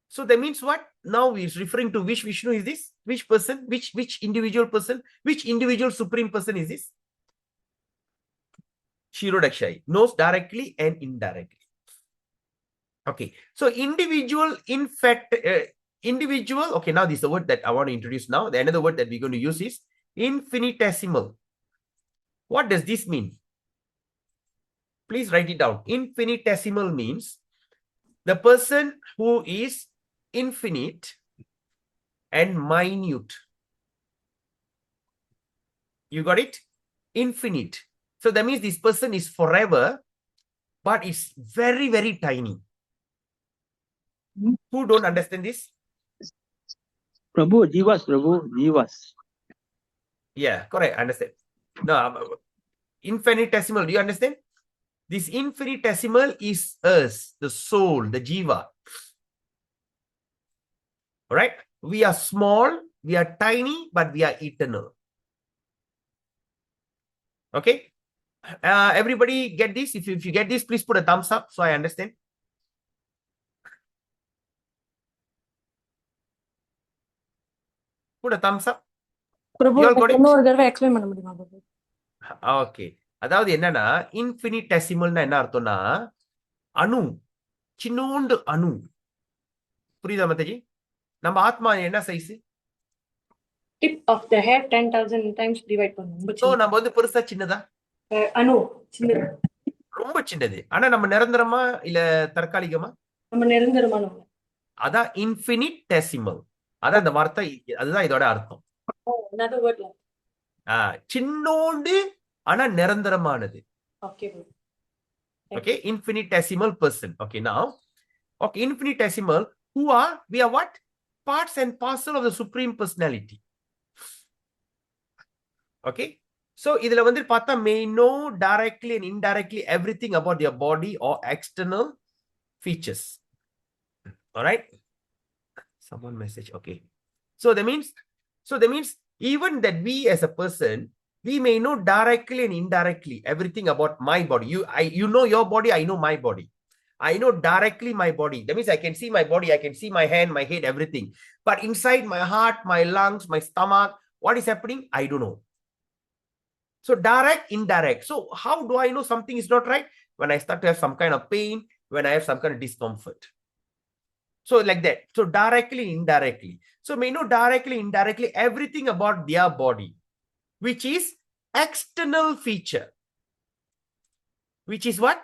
So that means what? Now he's referring to which Vishnu is this? Which person? Which individual person? Which individual Supreme Person is this? Shirodakshai. Knows directly and indirectly. Okay. So individual, in fact, individual. Okay, now this is the word that I want to introduce now. The another word that we're going to use is infinitesimal. What does this mean? please write it down. Infinitesimal means the person who is infinite and minute. You got it? Infinite. So that means this person is forever, but it's very, very tiny. Who don't understand this? Prabhu, Jivas, Prabhu, Jivas. Yeah, correct. Understand. No, infinitesimal. Do you understand? This infinitesimal is us, the soul, the jiva. All right? We are small, we are tiny, but we are eternal. Okay? Everybody get this? If you get this, please put a thumbs up so I understand. Put a thumbs up. Prabhu You all got it? இன்னொரு தடவை explain பண்ண முடியுமா பிரபு? Okay. அதாவது என்னன்னா இன்ஃபினிட்டெசிமல்னா என்ன அர்த்தம்னா அணு, சின்னோண்டு அணு. புரியுதா மத்தஜி? நம்ம ஆத்மா என்ன size? Tip of the hair 10,000 times divide பண்ணும். சோ நம்ம வந்து பெருசா சின்னதா? அணு சின்னது. ரொம்ப சின்னது. ஆனா நம்ம நிரந்தரமா இல்ல தற்காலிகமா? நம்ம நிரந்தரமானோம். அதான் இன்ஃபினிட்டெசிமல். அதான் அந்த வார்த்தை, அதுதான் இதோட அர்த்தம். another word like. சின்னோண்டு ஆனா நிரந்தரமானது. Okay bro. Okay, infinitesimal person. Okay, now, okay, infinitesimal, we are what? Parts and parcel of the Supreme Personality. Okay, so இதுல வந்து பார்த்தா may know directly and indirectly everything about their body or external features. All right, someone message. Okay, so that means even that we as a person, we may know directly and indirectly everything about my body. You know your body, I know my body. I know directly my body. That means I can see my body, I can see my hand, my head, everything. But inside my heart, my lungs, my stomach, what is happening? I don't know. So direct, indirect. So how do I know something is not right? When I start to have some kind of pain, when I have some kind of discomfort. So like that. So directly, indirectly. So may know directly, indirectly everything about their body, which is external feature. Which is what?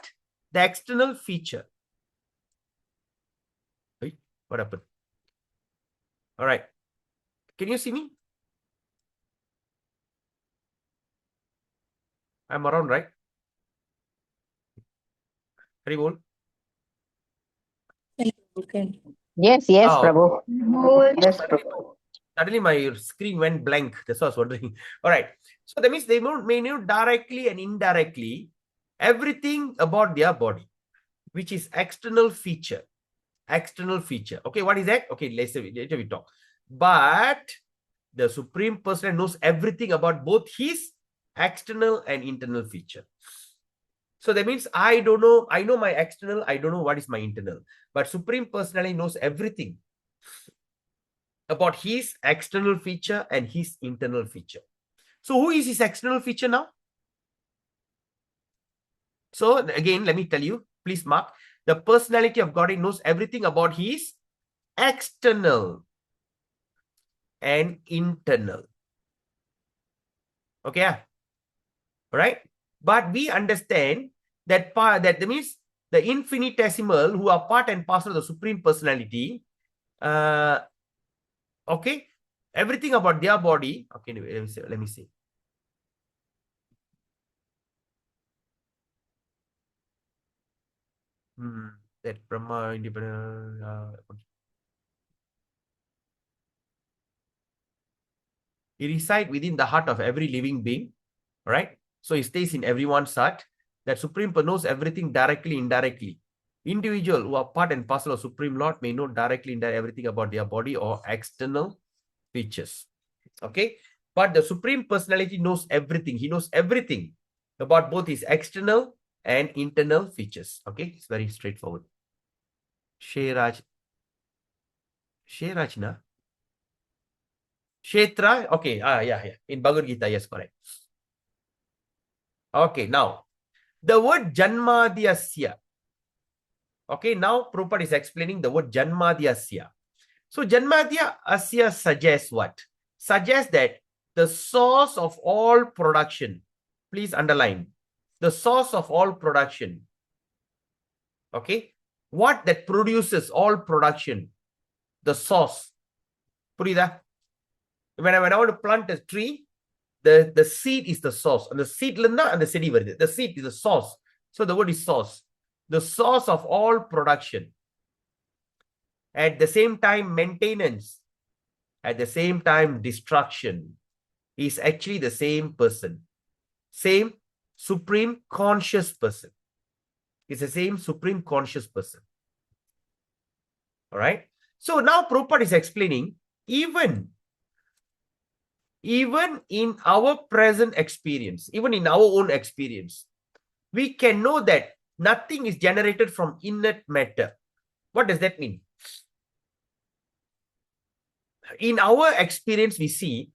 The external feature. Wait, what happened? All right. Can you see me? I'm around, right? Very well. Okay. Yes, yes, Oh. Prabhu. Yes, Prabhu. Suddenly my screen went blank. That's what I was wondering. All right. So that means they may know directly and indirectly everything about their body, which is external feature. External feature. Okay, what is that? Okay, later we talk. But the Supreme Person knows everything about both his external and internal feature. So that means I don't know, I know my external, I don't know what is my internal. But Supreme Personality knows everything about his external feature and his internal feature. So who is his external feature now? So again, let me tell you, please mark, the personality of God knows everything about his external and internal. Okay, all right? But we understand that that means the infinitesimal who are part and parcel of the Supreme Personality, okay, everything about their body. Okay, let me see. That Brahma independent. He resides within the heart of every living being, right? So he stays in everyone's heart. That Supreme Person knows everything directly, indirectly. Individual who are part and parcel of Supreme Lord may know directly, indirectly everything about their body or external features. Okay, but the Supreme Personality knows everything. He knows everything about both his external and internal features. Okay, it's very straightforward. Shayraj na? Kshetra, okay, yeah. In Bhagavad Gita, yes, correct. Okay, now, the word Janmadhyasya. Okay, now Prabhupada is explaining the word Janmadhyasya. So Janmadhyasya suggests what? Suggests that the source of all production, please underline, the source of all production. Okay, what that produces all production, the source. Purida? When I want to plant a tree, the seed is the source. And the seed and the seed varudhu. The seed is the source. So the word is source. The source of all production. At the same time, maintenance. At the same time, destruction is actually the same person. Same supreme conscious person. It's the same supreme conscious person. All right. So now Prabhupada is explaining, even in our present experience, even in our own experience, we can know that nothing is generated from inert matter. What does that mean? In our experience, we see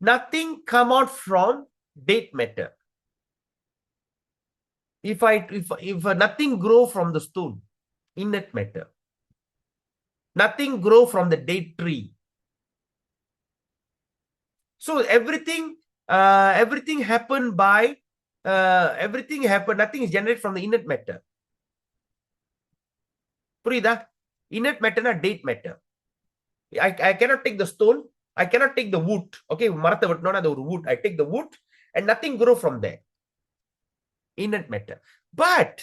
nothing come out from dead matter. If nothing grow from the stone, inert matter. Nothing grow from the dead tree. So everything happened by nothing is generated from the inert matter. Purida? Inert matter na dead matter. I cannot take the stone, I cannot take the wood. Okay, wood. I take the wood and nothing grow from there. Inert matter. But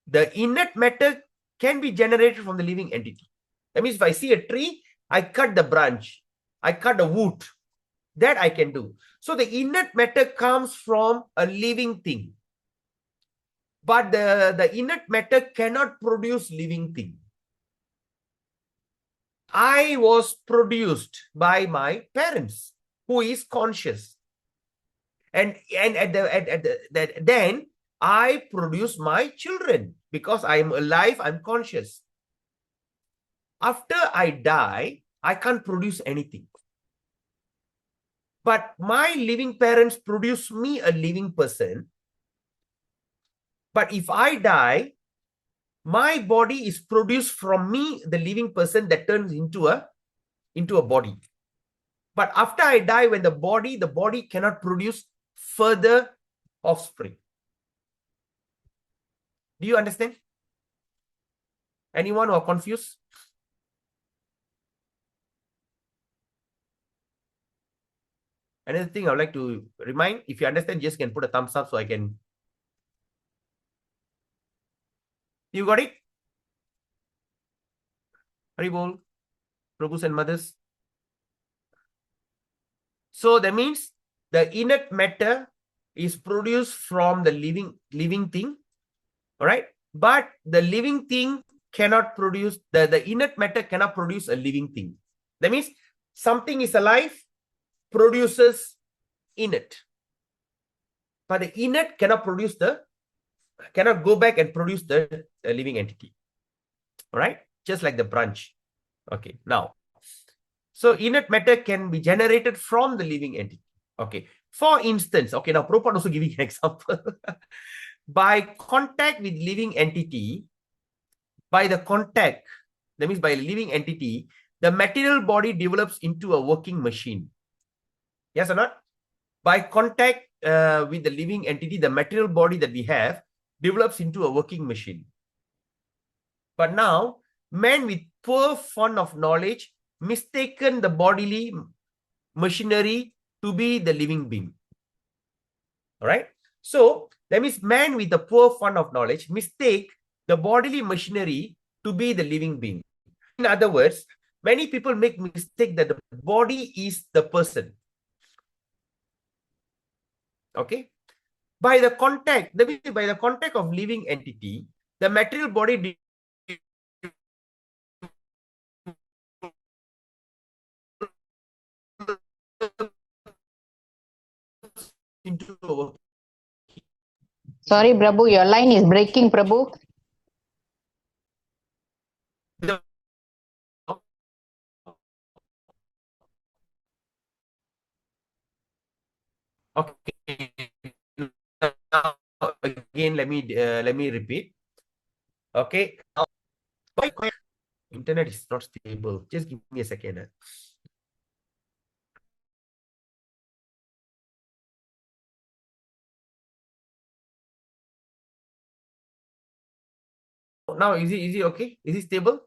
the inert matter can be generated from the living entity. That means if I see a tree, I cut the branch, I cut the wood. That I can do. So the inert matter comes from a living thing. But the inert matter cannot produce living thing. I was produced by my parents, who is conscious. And then I produce my children because I am alive, I'm conscious. After I die, I can't produce anything. But my living parents produce me a living person. But if I die, my body is produced from me, the living person, that turns into a body. But after I die, when the body cannot produce further offspring. Do you understand? Anyone who are confused? Another thing I would like to remind, if you understand, just can put a thumbs up so I can. You got it? Haribol, Prabhus and mothers. So that means the inert matter is produced from the living thing. All right. But the living thing cannot produce, the inert matter cannot produce a living thing. That means something is alive, produces inert. But the inert cannot go back and produce the living entity. All right. Just like the branch. Okay. Now, so inert matter can be generated from the living entity. Okay. For instance, okay, now Prabhupada also giving an example. By contact with living entity, by the contact, that means by living entity, the material body develops into a working machine. Yes or not? By contact with the living entity, the material body that we have develops into a working machine. But now, man with poor fund of knowledge mistaken the bodily machinery to be the living being. All right. So that means man with a poor fund of knowledge mistake the bodily machinery to be the living being. In other words, many people make mistake that the body is the person. Okay. By the contact, that means by the contact of living entity, the material body into a. Sorry, Prabhu, your line is breaking, Prabhu. Okay. Now, again, let me repeat. Okay. Now, internet is not stable. Just give me a second. Now, is he okay? Is he stable?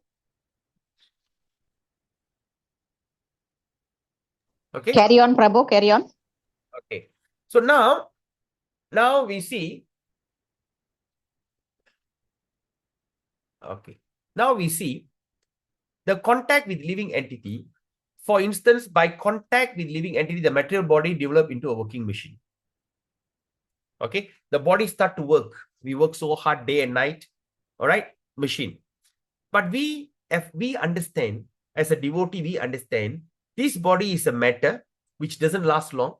Okay. Carry on, Prabhu, carry on. Okay. So now we see. Okay. Now we see the contact with living entity. For instance, by contact with living entity, the material body develop into a working machine. Okay. The body start to work. We work so hard day and night. All right. Machine. But if we understand, as a devotee, we understand this body is a matter which doesn't last long,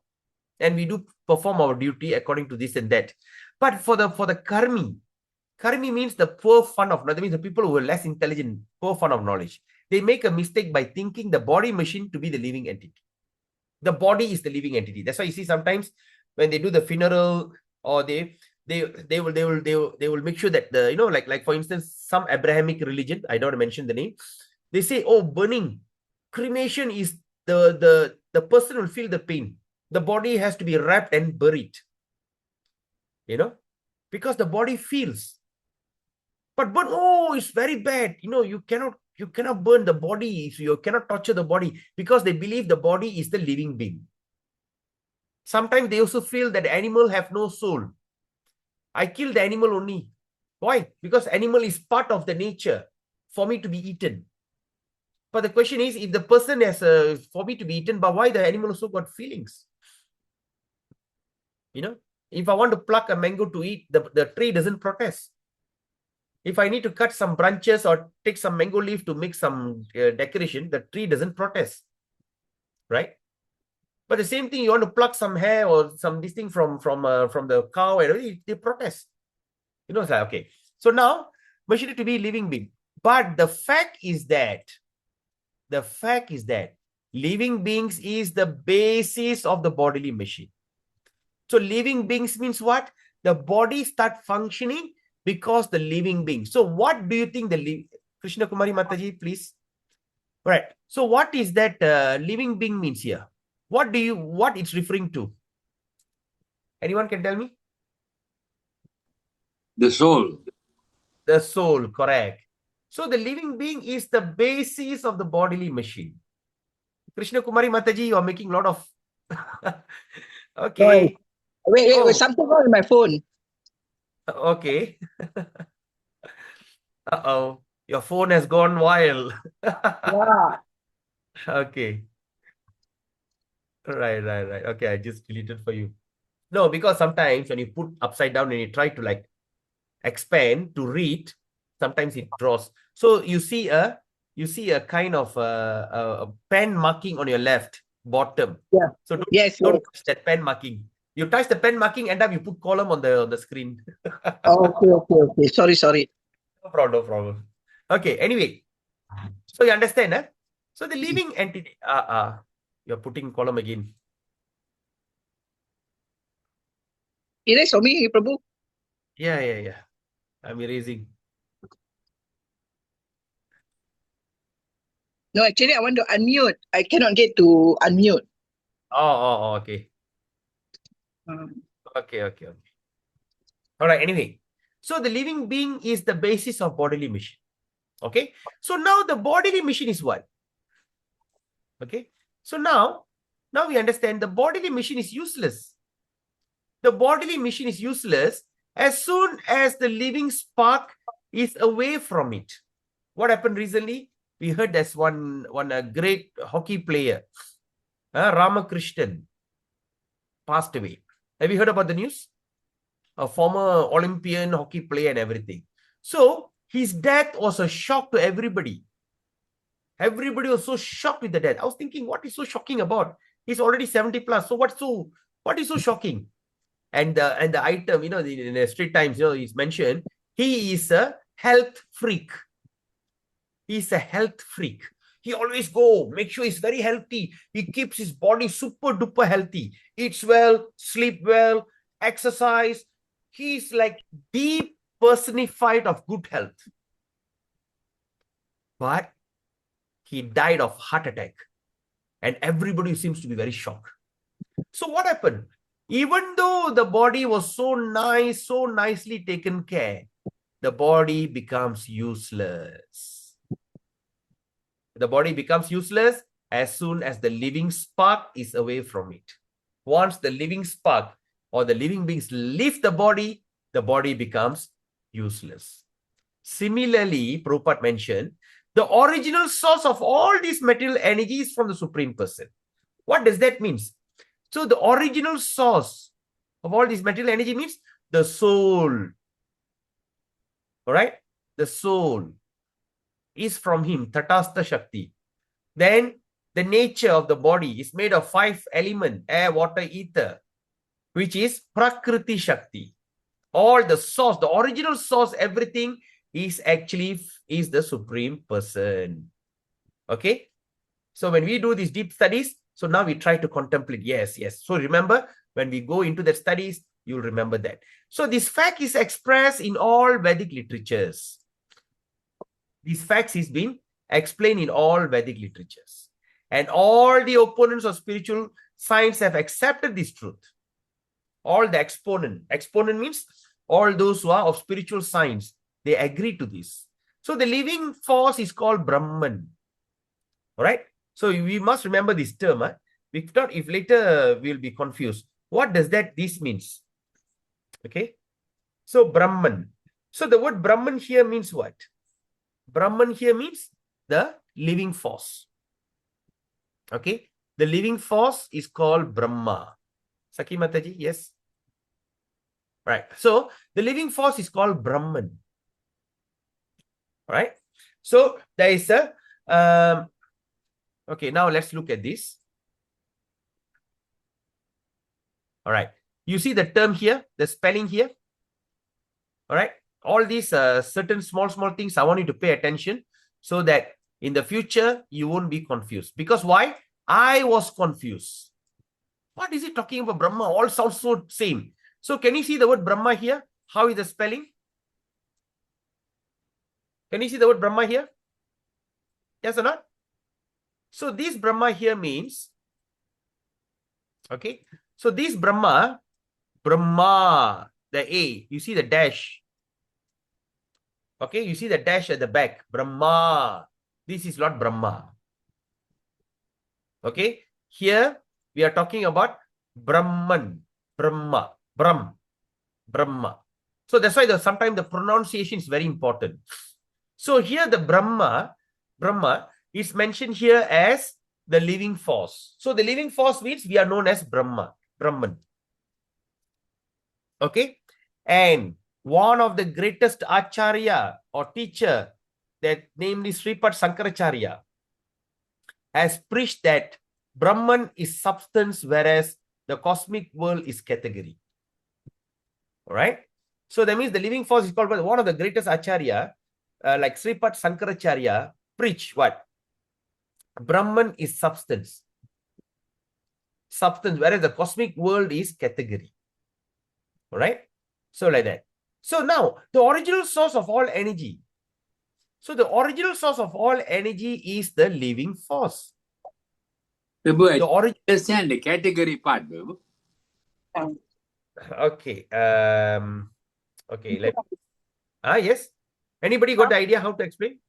and we do perform our duty according to this and that. But for the karmi means the poor fun of knowledge. That means the people who are less intelligent, poor fun of knowledge. They make a mistake by thinking the body machine to be the living entity. The body is the living entity. That's why you see sometimes when they do the funeral, or they will make sure that the, like for instance, some Abrahamic religion, I don't want to mention the name, they say, oh, burning, cremation is the person will feel the pain. The body has to be wrapped and buried, because the body feels. But oh, it's very bad. You cannot burn the body. So you cannot torture the body, because they believe the body is the living being. Sometimes they also feel that animal have no soul. I kill the animal only. Why? Because animal is part of the nature for me to be eaten. But the question is, if the person has for me to be eaten, but why the animal also got feelings? If I want to pluck a mango to eat, the tree doesn't protest. If I need to cut some branches or take some mango leaf to make some decoration, the tree doesn't protest, right? But the same thing, you want to pluck some hair or some this thing from the cow, and they protest. It's like, okay. So now, machine to be living being. But the fact is that living beings is the basis of the bodily machine. So living beings means what? The body start functioning because the living being. So what do you think Krishna Kumari Mataji, please? Right. So what is that living being means here? What it's referring to? Anyone can tell me? The soul. The soul, correct. So the living being is the basis of the bodily machine. Krishna Kumari Mataji, you are making a lot of... Okay. Wait, something wrong with my phone. Okay. Uh-oh. Your phone has gone wild. Yeah. Okay. Right. Okay, I just deleted for you. No, because sometimes when you put upside down and you try to expand to read, sometimes it draws. So you see a kind of a pen marking on your left bottom. Yeah. So don't touch that pen marking. You touch the pen marking, end up you put column on the screen. Okay. Sorry. No problem. Okay, anyway. So you understand, eh? So the living entity, you're putting column again. Erase for me, Prabhu. Yeah. I'm erasing. No, actually, I want to unmute. I cannot get to unmute. Oh, okay. Okay. All right, anyway. So the living being is the basis of bodily machine. Okay. So now the bodily machine is what? Okay. So now we understand the bodily machine is useless. The bodily machine is useless as soon as the living spark is away from it. What happened recently? We heard there's one great hockey player, Ramakrishnan, passed away. Have you heard about the news? A former Olympian hockey player and everything. So his death was a shock to everybody. Everybody was so shocked with the death. I was thinking, what is so shocking about? He's already 70 plus. So what is so shocking? And the item, in the Street Times, he's mentioned, he is a health freak. He's a health freak. He always make sure he's very healthy. He keeps his body super duper healthy. Eats well, sleep well, exercise. He's like the personified of good health. But he died of heart attack. And everybody seems to be very shocked. So what happened? Even though the body was so nice, so nicely taken care, the body becomes useless. The body becomes useless as soon as the living spark is away from it. Once the living spark or the living beings leave the body becomes useless. Similarly, Prabhupada mentioned, the original source of all this material energy is from the Supreme Person. What does that mean? So the original source of all this material energy means the soul. All right? The soul is from him, Tatastha Shakti. Then the nature of the body is made of 5 elements, air, water, ether, which is Prakriti Shakti. All the source, the original source, everything is actually the Supreme Person. Okay? So when we do these deep studies, so now we try to contemplate. Yes. So remember, when we go into the studies, you'll remember that. So this fact is expressed in all Vedic literatures. These facts is being explained in all Vedic literatures. And all the opponents of spiritual science have accepted this truth. All the exponent means all those who are of spiritual science, they agree to this. So the living force is called Brahman. All right? So we must remember this term. If not, if later we'll be confused. What does this means? Okay? So Brahman. So the word Brahman here means what? Brahman here means the living force. Okay? The living force is called Brahma. Saki Mataji, yes? Right. So the living force is called Brahman. Right? So there is a okay, now let's look at this. All right. You see the term here, the spelling here. All right. All these certain small things, I want you to pay attention so that in the future, you won't be confused. Because why? I was confused. What is it talking about Brahma? All sounds so same. So can you see the word Brahma here? How is the spelling? Can you see the word Brahma here? Yes or not? So this Brahma here means, okay. So this Brahma, the A, you see the dash. Okay, you see the dash at the back. Brahma. This is not Brahma. Okay, here we are talking about Brahman. Brahma. Brahma. So that's why sometimes the pronunciation is very important. So here the Brahma is mentioned here as the living force. So the living force means we are known as Brahman. Okay, and one of the greatest acharya or teacher, that namely Srimad Sankaracharya, has preached that Brahman is substance, whereas the cosmic world is category. All right. So that means the living force is called one of the greatest acharya, like Srimad Sankaracharya, preach what? Brahman is substance, whereas the cosmic world is category. All right. So like that. So now the original source of all energy. So the original source of all energy is the living force. Prabhu, I understand the category part, Prabhu. Okay. Okay. Yes. Anybody got the idea how to explain?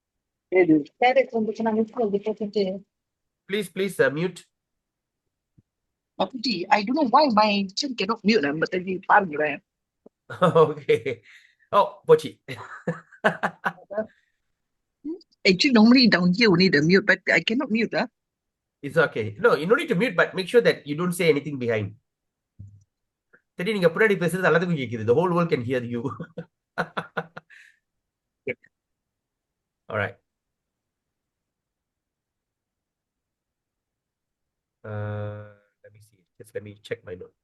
Please mute. I don't know why my chin cannot mute. But then Okay. Oh, Pochi. actually, normally down here we need a mute, but I cannot mute. It's okay. No, you don't need to mute, but make sure that you don't say anything behind. The whole world can hear you. All right. Let me see. Just let me check my note.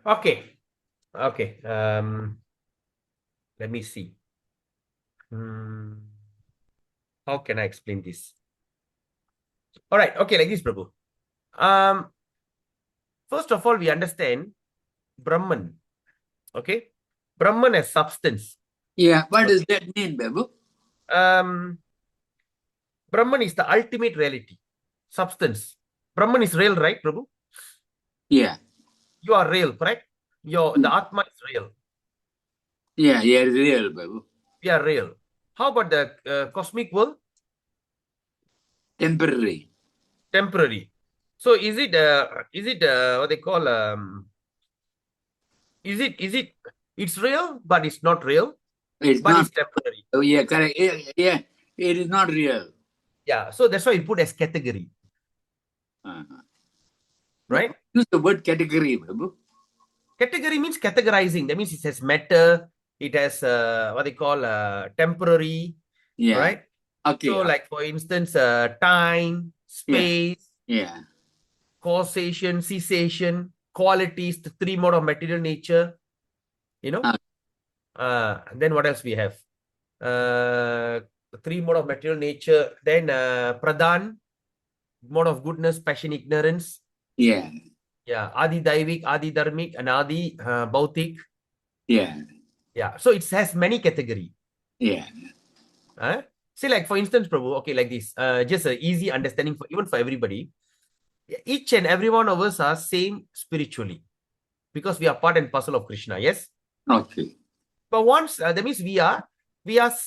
Okay. Let me see. How can I explain this? All right. Okay, like this, Prabhu. First of all, we understand Brahman. Okay. Brahman as substance. Yeah, what does that mean, Babu? Brahman is the ultimate reality. Substance. Brahman is real, right, Prabhu? Yeah. You are real, correct? The Atma is real. Yeah, yeah, real, Babu. We are real. How about the cosmic world? Temporary. Temporary. So is it what they call it's real, but it's not real, It's but not. it's temporary. Oh, yeah, correct. Yeah, it is not real. Yeah. So that's why you put as category. Uh-huh. Right? Use the word category, Babu. Category means categorizing. That means it has matter, it has what they call temporary, Yeah. right? Okay. So like for instance, time, space, Yeah. causation, cessation, qualities, the three mode of material nature, you know. Then what else we have? The three mode of material nature. Then pradhan, mode of goodness, passion, ignorance. Yeah. Yeah, adi daivik, adi dharmik, and adi bautik. Yeah. Yeah, so it has many category. Yeah. See, like for instance, Prabhu, okay, like this, just an easy understanding for even for everybody. Each and every one of us are same spiritually because we are part and parcel of Krishna. Yes. Okay. But once that means we are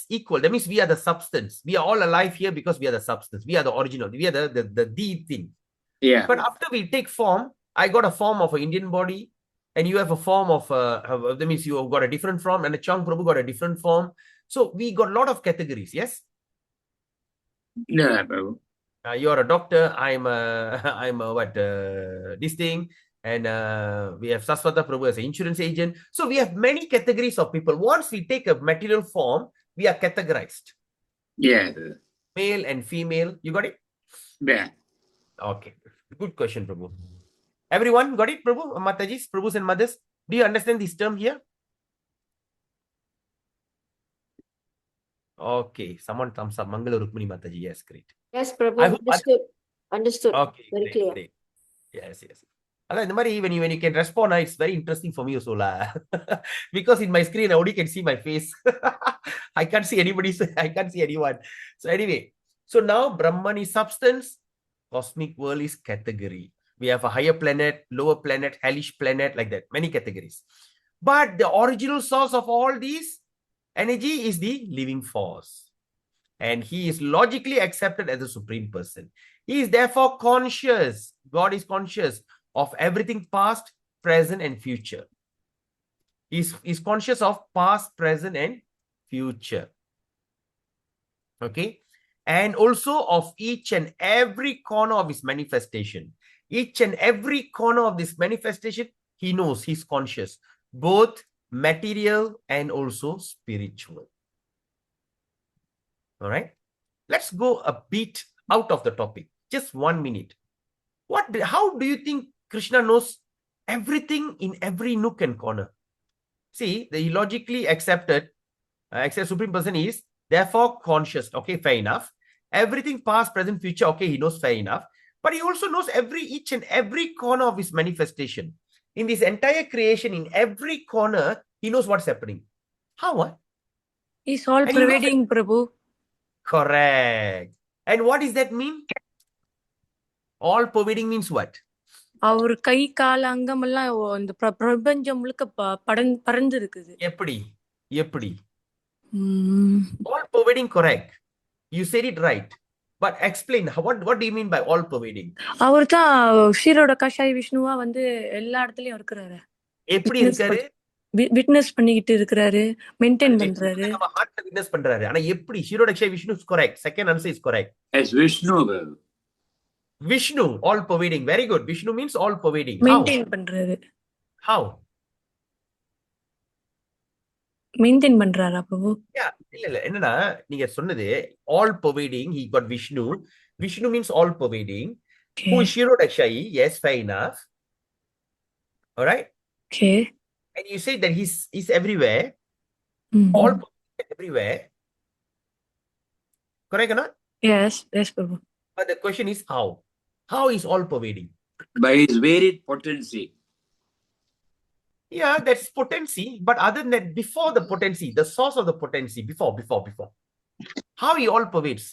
equal. That means we are the substance. We are all alive here because we are the substance. We are the original. We are the thing. Yeah. But after we take form, I got a form of an Indian body, and you have a form of that means you have got a different form, and a Chang Prabhu got a different form. So we got a lot of categories. Yes. Yeah, Babu. You are a doctor. I'm this thing, and we have Saswata Prabhu as an insurance agent. So we have many categories of people. Once we take a material form, we are categorized. Yeah. Male and female. You got it? Yeah. Okay. Good question, Prabhu. Everyone got it, Prabhu? Matajis, Prabhus and mothers. Do you understand this term here? Okay. Someone thumbs up. Mangala Rukmini Mataji. Yes, great. Yes, I Prabhu. hope Understood. Okay, Very great, clear. great. Yes. Alan, the when you can respond, it's very interesting for me also lah. Because in my screen, I only can see my face. I can't see anybody. I can't see anyone. So anyway, so now Brahman is substance, cosmic world is category. We have a higher planet, lower planet, hellish planet, like that. Many categories. But the original source of all these energy is the living force. And he is logically accepted as the supreme person. He is therefore conscious. God is conscious of everything past, present, and future. He is conscious of past, present, and future. Okay. And also of each and every corner of his manifestation. Each and every corner of this manifestation, he knows, he's conscious. Both material and also spiritual. All right. Let's go a bit out of the topic. Just 1 minute. How do you think Krishna knows everything in every nook and corner? See, the logically accepted supreme person is therefore conscious. Okay, fair enough. Everything past, present, future, okay, he knows, fair enough. But he also knows each and every corner of his manifestation. In this entire creation, in every corner, he knows what's happening. How? He's all pervading, Prabhu. Correct. And what does that mean? All pervading means what? அவர் கை கால் அங்கம் எல்லாம் இந்த பிரபஞ்சம் முழுக்க பறந்து இருக்குது. எப்படி? All pervading, correct. You said it right. But explain, what do you mean by all pervading? அவர் தான் ஷீரோட கஷாய் விஷ்ணுவா வந்து எல்லா இடத்துலயும் இருக்கிறாரு. எப்படி இருக்காரு? விட்னஸ் பண்ணிக்கிட்டு இருக்கிறாரு, மெயின்டைன் பண்றாரு. நம்ம ஹார்ட்ல விட்னஸ் பண்றாரு. ஆனா எப்படி? ஷீரோட கஷாய் Vishnu is correct. Second answer is correct. As Vishnu. Vishnu, all pervading. Very good. Vishnu means all pervading. Maintain பண்றாரு. How? மெயின்டைன் பண்றாரா பிரபு? இல்ல என்னன்னா நீங்க சொன்னது all pervading, he got Vishnu. Vishnu means all pervading. Okay. Who is Shirodakshai? Yes, fair enough. All right. Okay. And you say that he's everywhere. All everywhere. Correct or not? Yes, Prabhu. But the question is how? How is all pervading? By his varied potency. Yeah, that's potency. But other than that, before the potency, the source of the potency, before. How he all pervades?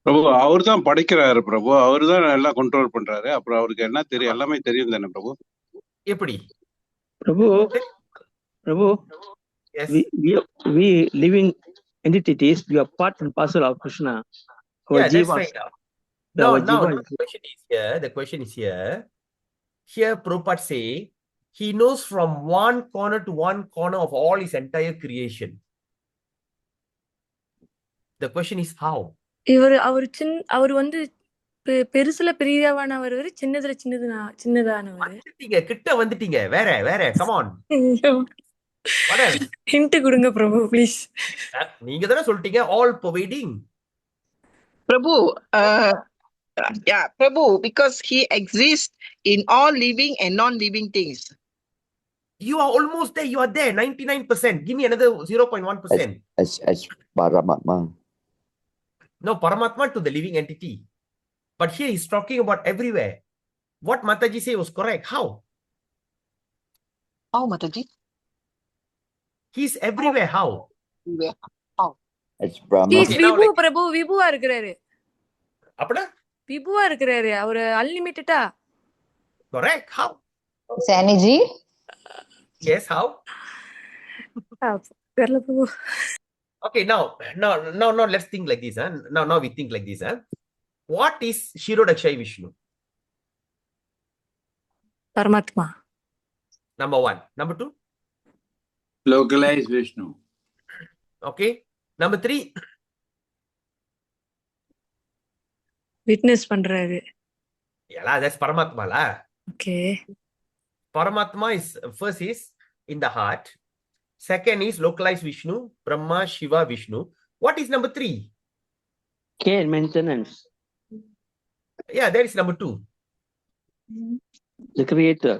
பிரபு அவர் தான் படைக்கிறாரு பிரபு, அவர் தான் எல்லாம் control பண்றாரு. அப்புறம் அவருக்கு என்ன தெரியும், எல்லாமே தெரியும் தானே பிரபு? எப்படி? Prabhu, Yes. we living entities, we are part and parcel of Krishna. Our Yeah, that's jivas. right. Our Now, jiva the question is here. Here, Prabhupada say, he knows from one corner to one corner of all his entire creation. The question is how? அவர் வந்து பெருசுல பெரியவானவர், சின்னதுல சின்னதானவர். கிட்ட வந்துட்டீங்க. வேற come on. What else? Hint கொடுங்க Prabhu please. நீங்க தானே சொல்லிட்டீங்க all pervading. Prabhu, Prabhu, because he exists in all living and non-living things. You are almost there. You are there. 99%. Give me another 0.1%. As Paramatma. No, Paramatma to the living entity. But here he's talking about everywhere. What Mataji say was correct. How? How, Mataji? He's everywhere. How? As Brahma. He's விபு பிரபு, விபுவா இருக்கிறாரு. அப்படா? விபுவா இருக்கிறாரு. அவர் அன்லிமிட்டடா. Correct. How? It's energy. Yes, how? தெரியல பிரபு. Okay, now let's think like this. Now we think like this. What is Shirodakshai Vishnu? பரமாத்மா. Number 1. Number 2? Localized Vishnu. Okay. Number 3? Witness பண்றாரு. Yeah, that's Paramatma la. Okay. Paramatma is first is in the heart. Second is localized Vishnu, Brahma, Shiva, Vishnu. What is number 3? Care and maintenance. Yeah, that is number 2. The creator.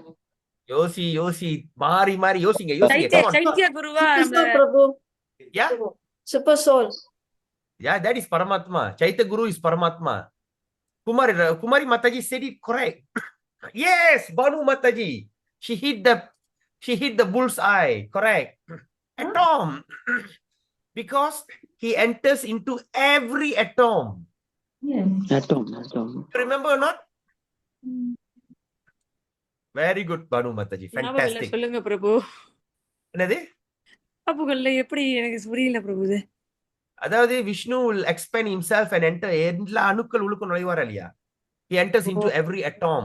யோசி மாறி யோசிங்க. சைத்ய குருவா பிரபு. Yeah. Super soul. Yeah, that is Paramatma. Chaitya Guru is Paramatma. Kumari Mataji said it correct. Yes, Banu Mataji. She hit the bull's eye. Correct. Atom. Because he enters into every atom. Atom. Remember or not? Very good, Banu Mataji. Fantastic. சொல்லுங்க பிரபு. என்னது? அப்புகள்ல எப்படி எனக்கு புரியல பிரபு இது. அதாவது Vishnu will expand himself and enter எல்லா அணுக்கள் உள்ளுக்கு நுழைவார் இல்லையா? He enters into every atom.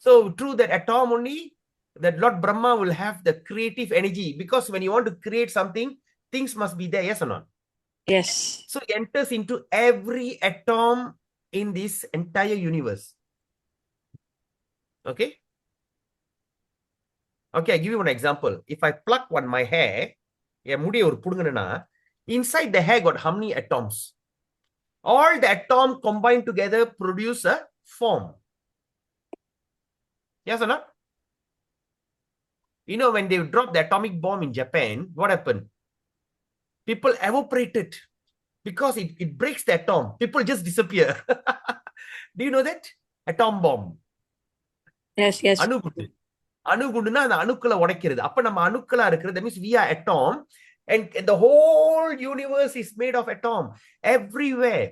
So through that atom only, that Lord Brahma will have the creative energy, because when you want to create something, things must be there, yes or not? Yes. So he enters into every atom in this entire universe. Okay, I give you one example. If I pluck my hair, முடிய ஒரு புடுங்கனா, inside the hair got how many atoms? All the atoms combined together produce a form. Yes or not? You know, when they dropped the atomic bomb in Japan, what happened? People evaporated because it breaks the atom. People just disappear. Do you know that? Atom bomb. Yes. அணுகுண்டுனா அந்த அணுக்களை உடைக்கிறது. அப்ப நம்ம அணுக்களா இருக்கிறது, that means we are atom, and the whole universe is made of atom everywhere.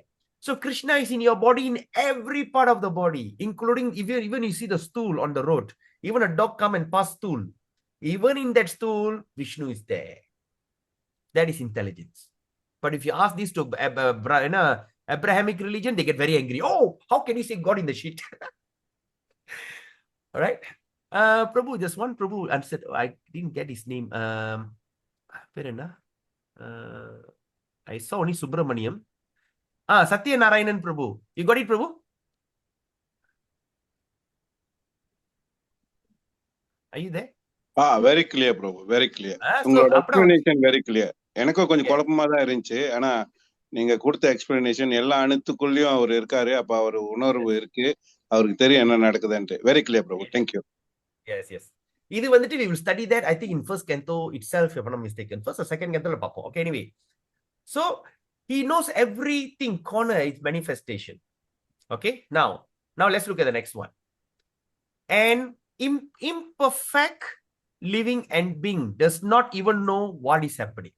So Krishna is in your body, in every part of the body, including even you see the stool on the road. Even a dog come and pass stool. Even in that stool, Vishnu is there. That is intelligence. But if you ask this to Abrahamic religion, they get very angry. Oh, how can you say God in the shit? All right. Prabhu, just one Prabhu answered. I didn't get his name. I saw only Subramaniam. Satya Narayanan Prabhu. You got it, Prabhu? Are you there? Very clear Prabhu, very clear. உங்களோட explanation very clear. எனக்கும் கொஞ்சம் குழப்பமா தான் இருந்துச்சு. ஆனா நீங்க கொடுத்த explanation எல்லா அணுத்துக்குள்ளயும் அவர் இருக்காரு. அப்ப அவர் உணர்வு இருக்கு, அவருக்கு தெரியும் என்ன நடக்குதுன்ட்டு. வெரி கிளியர் பிரபு. தேங்க்யூ. Yes. இது வந்துட்டு we will study that, I think, in first canto itself, if I'm not mistaken. First or second canto பார்ப்போம். Okay, anyway. So He knows everything, corner, its manifestation. Okay, now let's look at the next one. An imperfect living and being does not even know what is happening.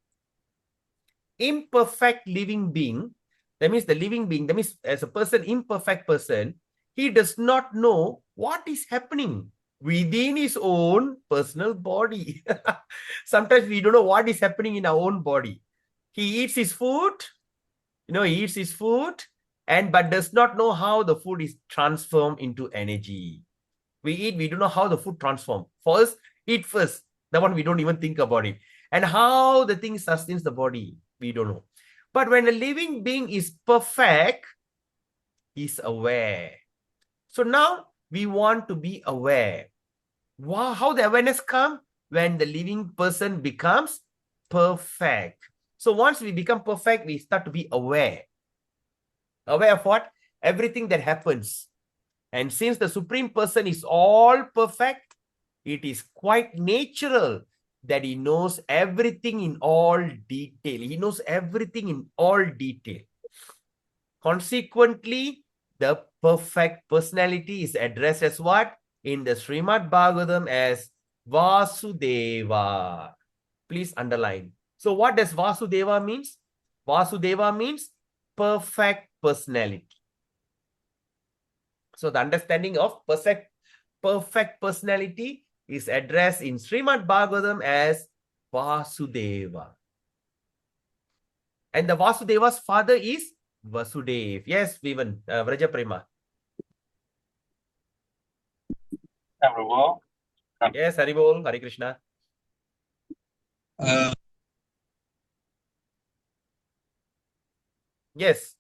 Imperfect living being, that means the living being, that means as a person, imperfect person, he does not know what is happening within his own personal body. Sometimes we don't know what is happening in our own body. He eats his food, he eats his food, but does not know how the food is transformed into energy. We eat, we don't know how the food transforms. First, eat first. That one we don't even think about it. And how the thing sustains the body, we don't know. But when a living being is perfect, he's aware. So now we want to be aware. Wow, how the awareness comes? When the living person becomes perfect. So once we become perfect, we start to be aware. Aware of what? Everything that happens. And since the Supreme Person is all perfect, it is quite natural that he knows everything in all detail. He knows everything in all detail. Consequently, the perfect personality is addressed as what? In the Srimad Bhagavatam as Vasudeva. Please underline. So what does Vasudeva means? Vasudeva means perfect personality. So the understanding of perfect personality is addressed in Srimad Bhagavatam as Vasudeva. And the Vasudeva's father is Vasudev. Yes, Vivan, Vraja Prema. Yes, Haribol, Hare Krishna. Yes.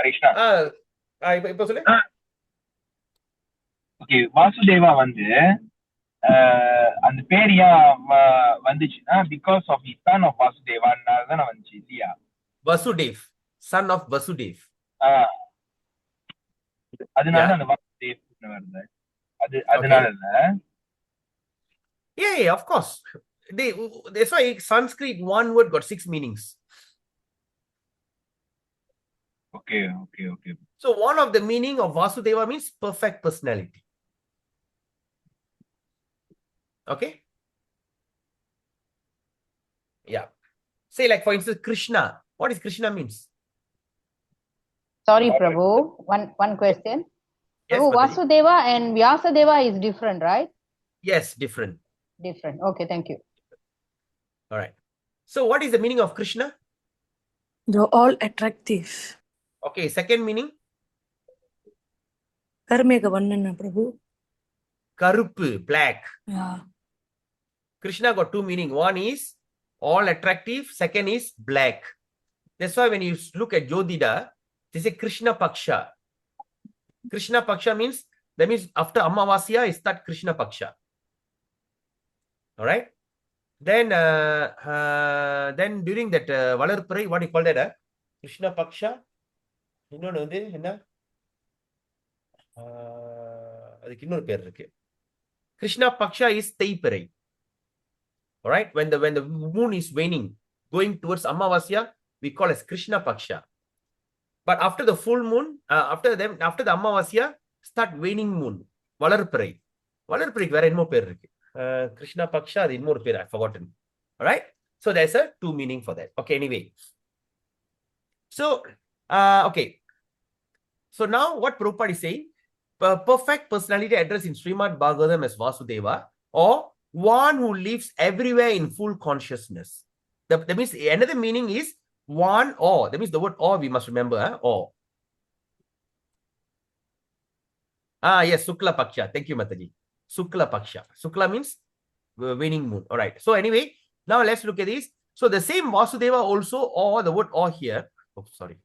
Krishna. இப்போ சொல்லு. Okay, Vasudeva வந்து அந்த பேர் ஏன் வந்துச்சுன்னா because of the son of வாசுதேவானால தான் வந்துச்சு இல்லையா? Vasudev, son of Vasudev. அதனால அந்த வாசுதேவ் வருது. அதனால இல்ல. Yeah, of course. That's why Sanskrit one word got 6 meanings. Okay. So one of the meaning of Vasudeva means perfect personality. Okay? Yeah. Say like for instance Krishna. What is Krishna means? Sorry, Prabhu. One question. Yes, Prabhu, Vasudeva and Vyasadeva is different, right? Yes, different. Different. Okay, thank you. All right. So what is the meaning of Krishna? They're all attractive. Okay, second meaning? Karmega Vannana, Prabhu. Karupu, black. Yeah. Krishna got 2 meaning. One is all attractive. Second is black. That's why when you look at Jodhida, they say Krishna Paksha. Krishna Paksha means, that means after Amavasya, it start Krishna Paksha. All right. Then during that Valarpurai, what do you call that? Krishna Paksha. இன்னொன்று என்ன அதுக்கு இன்னொரு பேர் இருக்கு. Krishna Paksha is Teipirai. All right. When the moon is waning, going towards Amavasya, we call as Krishna Paksha. But after the full moon, after the Amavasya, start waning moon. Valarpurai. Valarpurai வேற இன்னொரு பேர் இருக்கு. Krishna Paksha, அது இன்னொரு பேர், I've forgotten. All right. So there's a 2 meaning for that. Okay. Anyway. So, okay. So now what Prabhupada is saying, perfect personality addressed in Srimad Bhagavatam as Vasudeva, or one who lives everywhere in full consciousness. That means another meaning is one or. That means the word or we must remember, or. Yes, Sukla Paksha. Thank you, Mataji. Sukla Paksha. Sukla means waning moon. All right. So anyway, now let's look at this. So the same Vasudeva also, or the word or here. Oh, sorry.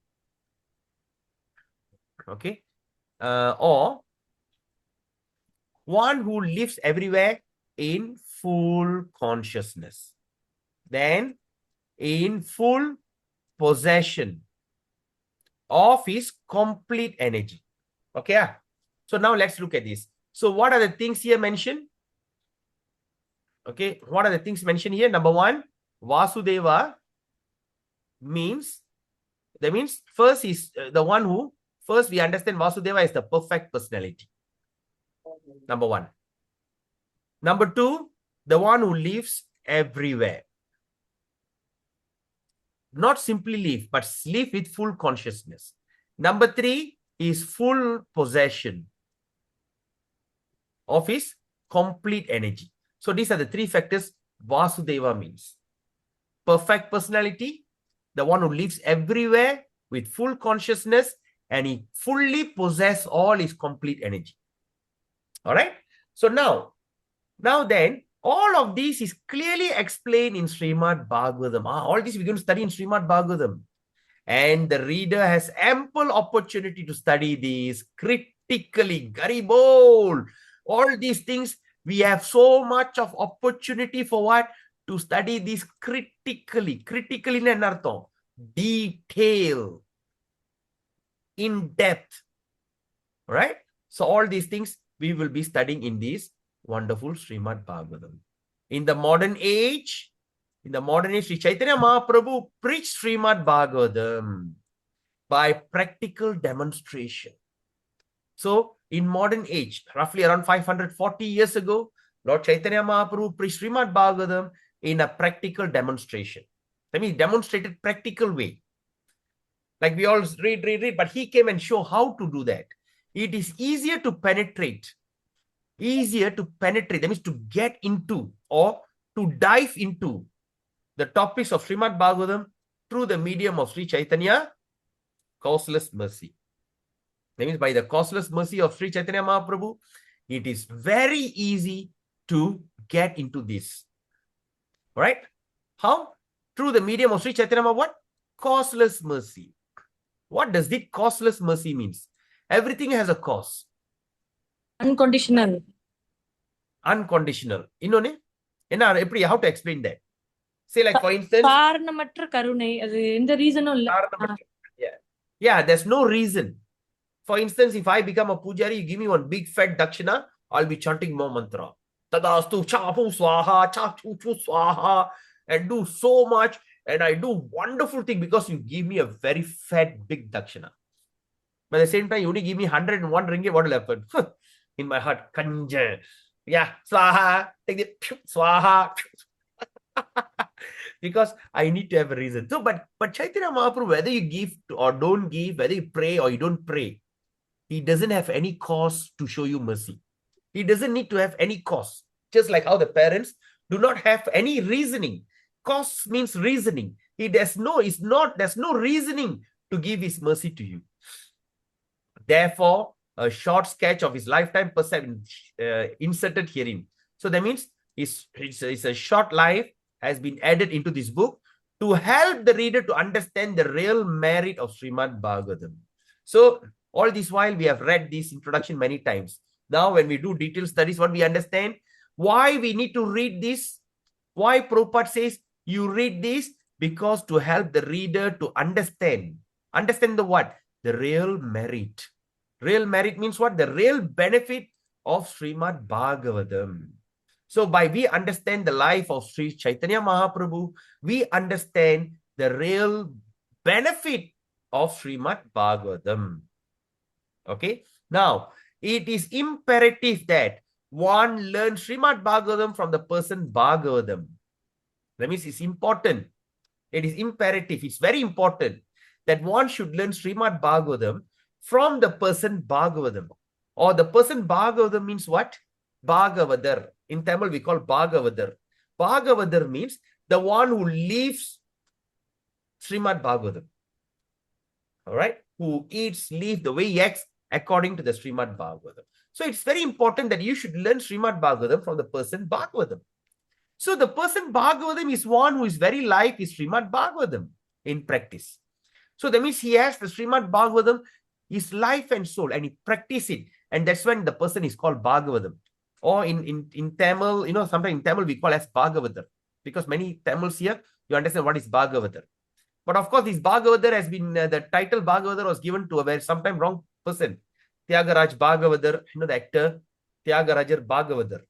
Okay. Or one who lives everywhere in full consciousness. Then in full possession of his complete energy. Okay. So now let's look at this. So what are the things here mentioned? Okay, what are the things mentioned here? Number one, Vasudeva means, that means first is the one who, first we understand Vasudeva is the perfect personality. Number one. Number two, the one who lives everywhere. Not simply live, but live with full consciousness. Number three is full possession of his complete energy. So these are the three factors Vasudeva means. Perfect personality, the one who lives everywhere with full consciousness, and he fully possesses all his complete energy. All right. So now then, all of this is clearly explained in Srimad Bhagavatam. All this we're going to study in Srimad Bhagavatam. And the reader has ample opportunity to study these critically. Garibol. All these things, we have so much of opportunity for what? To study these critically. Critically in anartham. Detail. In depth. Right? So all these things we will be studying in this wonderful Srimad Bhagavatam. In the modern age, Sri Chaitanya Mahaprabhu preached Srimad Bhagavatam by practical demonstration. So, in modern age, roughly around 540 years ago, Lord Chaitanya Mahaprabhu preached Srimad Bhagavatam in a practical demonstration. That means demonstrated practical way. Like we all read, but he came and showed how to do that. It is easier to penetrate. That means to get into or to dive into the topics of Srimad Bhagavatam through the medium of Sri Chaitanya, causeless mercy. That means by the causeless mercy of Sri Chaitanya Mahaprabhu, it is very easy to get into this. All right? How? Through the medium of Sri Chaitanya Mahaprabhu, what? Causeless mercy. What does the causeless mercy means? Everything has a cause. Unconditional. Unconditional. Innone? How to explain that? Say like for instance, காரணமற்ற கருணை அது எந்த ரீசனும் இல்ல. Yeah, there's no reason. For instance, if I become a pujari, you give me one big fat dakshina, I'll be chanting more mantra. Tadastu chapu swaha, chapu swaha, and do so much, and I do wonderful thing because you give me a very fat big dakshina. But at the same time, you only give me 101 ringgit, what will happen? In my heart, kanja. Yeah, swaha, take it, swaha. Because I need to have a reason. So, but Chaitanya Mahaprabhu, whether you give or don't give, whether you pray or you don't pray, he doesn't have any cause to show you mercy. He doesn't need to have any cause. Just like how the parents do not have any reasoning. Cause means reasoning. There's no reasoning to give his mercy to you. Therefore, a short sketch of his lifetime inserted herein. So that means it's a short life has been added into this book to help the reader to understand the real merit of Srimad Bhagavatam. So, all this while we have read this introduction many times. Now, when we do detailed studies, what we understand, why we need to read this, why Prabhupada says, you read this, because to help the reader to understand. Understand the what? The real merit. Real merit means what? The real benefit of Srimad Bhagavatam. So by we understand the life of Sri Chaitanya Mahaprabhu, we understand the real benefit of Srimad Bhagavatam. Okay. Now, it is imperative that one learn Srimad Bhagavatam from the person Bhagavatam. That means it's important. It is imperative. It's very important that one should learn Srimad Bhagavatam from the person Bhagavatam. Or the person Bhagavatam means what? Bhagavadar. In Tamil, we call Bhagavadar. Bhagavadar means the one who lives Srimad Bhagavatam. All right? Who eats, lives the way he acts according to the Srimad Bhagavatam. So it's very important that you should learn Srimad Bhagavatam from the person Bhagavatam. So the person Bhagavatam is one who is very like his Srimad Bhagavatam in practice. So that means he has the Srimad Bhagavatam, his life and soul, and he practices it. And that's when the person is called Bhagavatam. Or in Tamil, sometimes in Tamil we call as Bhagavatar. Because many Tamils here, you understand what is Bhagavatar. But of course, this Bhagavatar has been, the title Bhagavatar was given to a very sometime wrong person. Tyagaraj Bhagavatar, the actor, Tyagarajar Bhagavatar.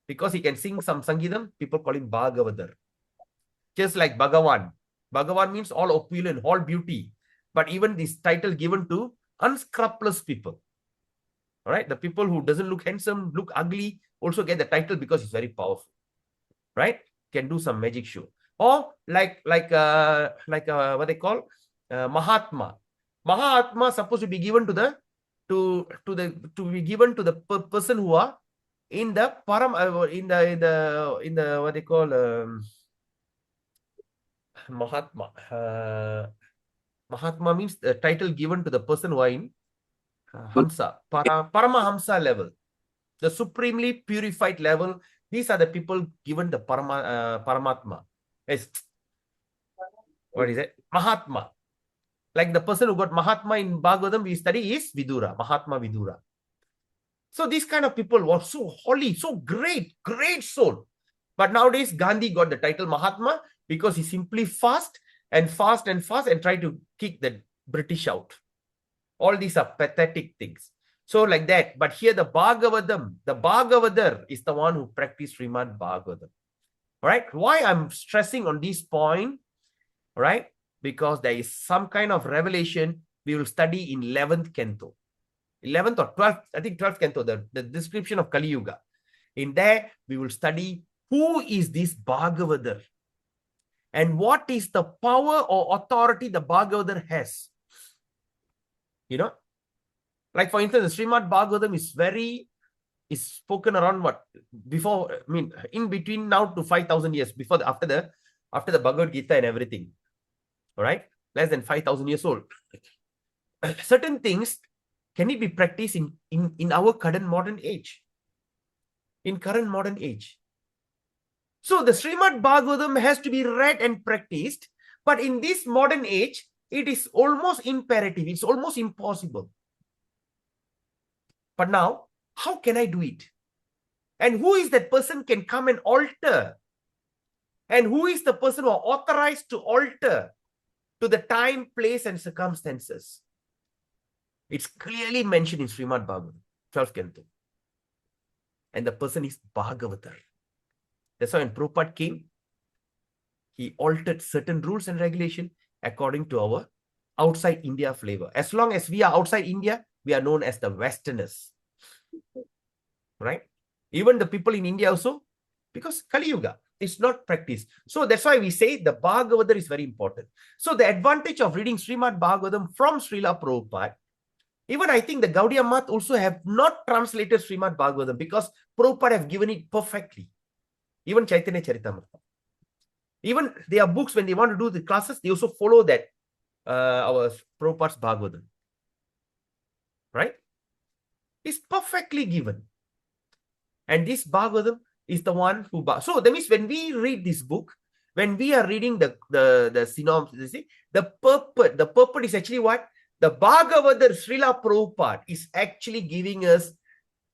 Because he can sing some Sangidam, people call him Bhagavadar. Just like Bhagavan. Bhagavan means all opulent, all beauty. But even this title given to unscrupulous people. All right, the people who doesn't look handsome, look ugly, also get the title because it's very powerful. Right? Can do some magic show. Or like what they call Mahatma. Mahatma supposed to be given to the person who are in the param in the what they call Mahatma. Mahatma means the title given to the person who are in Hamsa, Paramahamsa level, the supremely purified level. These are the people given the Paramatma. Yes. What is it? Mahatma. Like the person who got Mahatma in Bhagavatam we study is Vidura, Mahatma Vidura. So these kind of people were so holy, so great soul. But nowadays Gandhi got the title Mahatma because he simply fast and try to kick the British out. All these are pathetic things. So like that. But here the Bhagavatam, the Bhagavadar is the one who practiced Srimad Bhagavatam. All right. Why I'm stressing on this point? All right. Because there is some kind of revelation we will study in 11th canto. 11th or 12th, I think 12th canto, the description of Kali Yuga. In there, we will study who is this Bhagavadar and what is the power or authority the Bhagavadar has. You know, like for instance, the Srimad Bhagavatam is spoken around what? Before, I mean, in between now to 5,000 years, before after the Bhagavad Gita and everything. All right, less than 5,000 years old. Certain things can it be practiced in our current modern age? In current modern age. So the Srimad Bhagavatam has to be read and practiced, but in this modern age, it is almost imperative. It's almost impossible. But now, how can I do it? And who is that person can come and alter? And who is the person who are authorized to alter to the time, place, and circumstances? It's clearly mentioned in Srimad Bhagavatam, 12th canto. And the person is Bhagavatar. That's why when Prabhupada came, he altered certain rules and regulation according to our outside India flavor. As long as we are outside India, we are known as the Westerners. Right? Even the people in India also, because Kali Yuga is not practiced. So that's why we say the Bhagavatar is very important. So the advantage of reading Srimad Bhagavatam from Srila Prabhupada, even I think the Gaudiya Math also have not translated Srimad Bhagavatam because Prabhupada have given it perfectly. Even Chaitanya Charitamrita. Even their books, when they want to do the classes, they also follow that our Prabhupada's Bhagavatam. Right? It's perfectly given. And this Bhagavatam is the one who... So that means when we read this book, when we are reading the synopsis, the purport is actually what? The Bhagavatam Srila Prabhupada is actually giving us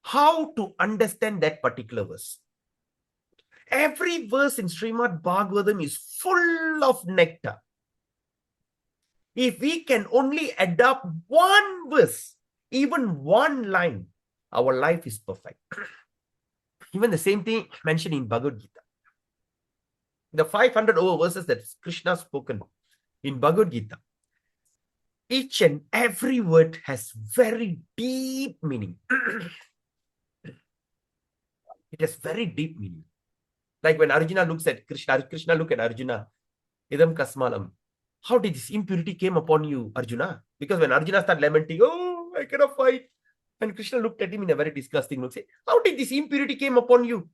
how to understand that particular verse. Every verse in Srimad Bhagavatam is full of nectar. If we can only adopt one verse, even one line, our life is perfect. Even the same thing mentioned in Bhagavad Gita. The 500 over verses that Krishna spoken in Bhagavad Gita, each and every word has very deep meaning. It has very deep meaning. Like when Arjuna looks at Krishna, Krishna look at Arjuna, Idam Kasmalam. How did this impurity came upon you, Arjuna? Because when Arjuna started lamenting, oh, I cannot fight. And Krishna looked at him in a very disgusting look, say, how did this impurity came upon you?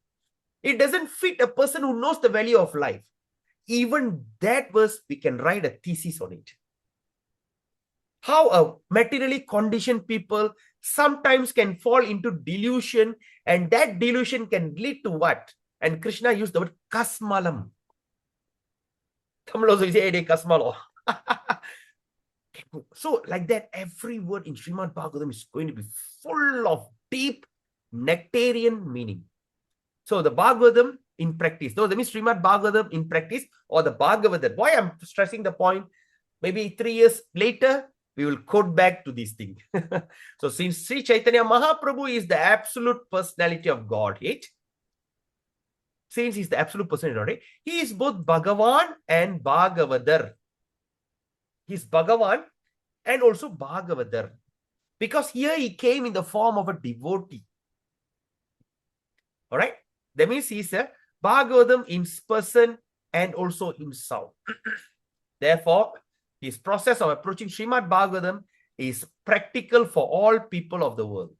It doesn't fit a person who knows the value of life. Even that verse, we can write a thesis on it. How a materially conditioned people sometimes can fall into delusion, and that delusion can lead to what? And Krishna used the word kasmalam. Tamil also say, hey, kasmalo. So like that, every word in Srimad Bhagavatam is going to be full of deep nectarian meaning. So the Bhagavatam in practice. So that means Srimad Bhagavatam in practice or the Bhagavatam. Why I'm stressing the point, maybe 3 years later, we will quote back to this thing. So since Sri Chaitanya Mahaprabhu is the absolute personality of Godhead, since he's the absolute personality, he is both Bhagavan and Bhagavadar. He's Bhagavan and also Bhagavadar. Because here he came in the form of a devotee. All right? That means he's a Bhagavatam in person and also in sound. Therefore, his process of approaching Srimad Bhagavatam is practical for all people of the world.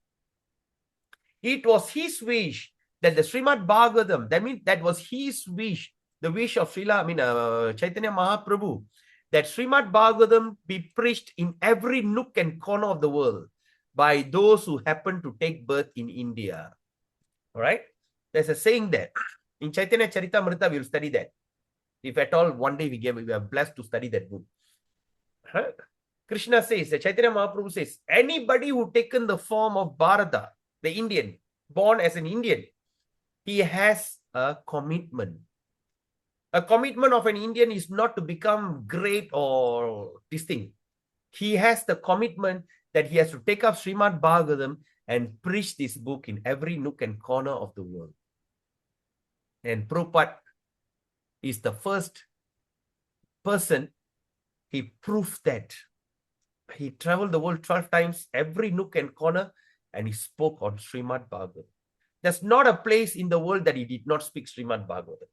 It was his wish that the Srimad Bhagavatam, that was his wish, the wish of Chaitanya Mahaprabhu, that Srimad Bhagavatam be preached in every nook and corner of the world by those who happen to take birth in India. All right? There's a saying there. In Chaitanya Charitamrita, we'll study that. If at all one day we are blessed to study that book. Huh? Krishna says, Chaitanya Mahaprabhu says, anybody who taken the form of Bharata, the Indian, born as an Indian, he has a commitment. A commitment of an Indian is not to become great or this thing. He has the commitment that he has to take up Srimad Bhagavatam and preach this book in every nook and corner of the world. And Prabhupada is the first person. He proved that. He traveled the world 12 times, every nook and corner, and he spoke on Srimad Bhagavatam. There's not a place in the world that he did not speak Srimad Bhagavatam.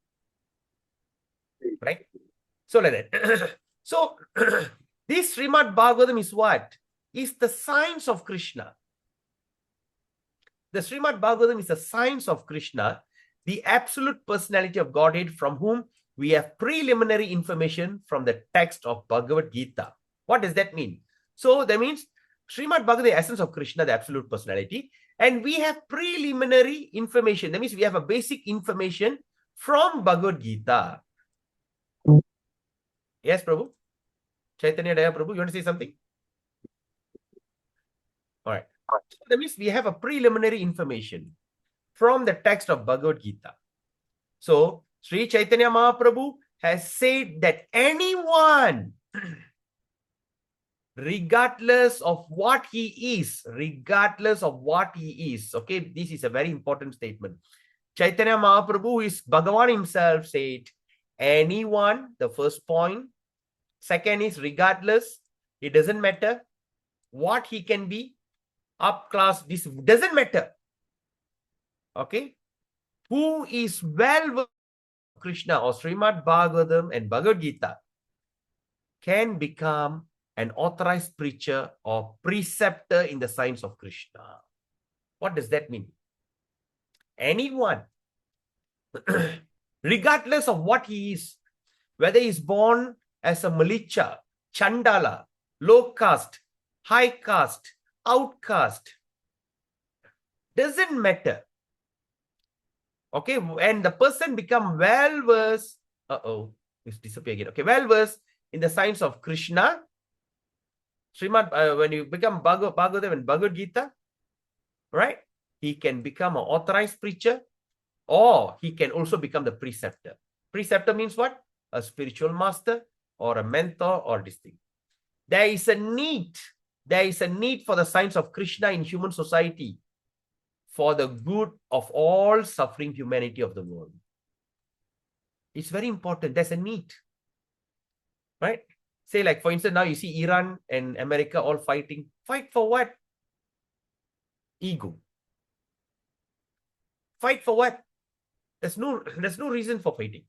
Right? So like that. So this Srimad Bhagavatam is what? Is the science of Krishna. The Srimad Bhagavatam is the science of Krishna, the absolute personality of Godhead, from whom we have preliminary information from the text of Bhagavad Gita. What does that mean? So that means Srimad Bhagavatam, the essence of Krishna, the absolute personality, and we have preliminary information. That means we have a basic information from Bhagavad Gita. Yes, Prabhu? Chaitanya Daya Prabhu, you want to say something? All right. So that means we have a preliminary information from the text of Bhagavad Gita. So, Sri Chaitanya Mahaprabhu has said that anyone, regardless of what he is, okay, this is a very important statement. Chaitanya Mahaprabhu, who is Bhagavan himself, said, anyone, the first point. Second is regardless, it doesn't matter what he can be, up class, this doesn't matter. Okay? Who is well versed in Krishna or Srimad Bhagavatam and Bhagavad Gita can become an authorized preacher or preceptor in the science of Krishna. What does that mean? Anyone, regardless of what he is, whether he is born as a Malicha, Chandala, low caste, high caste, outcast, doesn't matter. Okay, and the person become well-versed, it's disappear again. Okay, well-versed in the science of Krishna, Srimad, when you become Bhagavatam and Bhagavad Gita, right? He can become an authorized preacher, or he can also become the preceptor. Preceptor means what? A spiritual master or a mentor or this thing. There is a need for the science of Krishna in human society for the good of all suffering humanity of the world. It's very important. There's a need. Right? Say like, for instance, now you see Iran and America all fighting. Fight for what? Ego. Fight for what? There's no reason for fighting.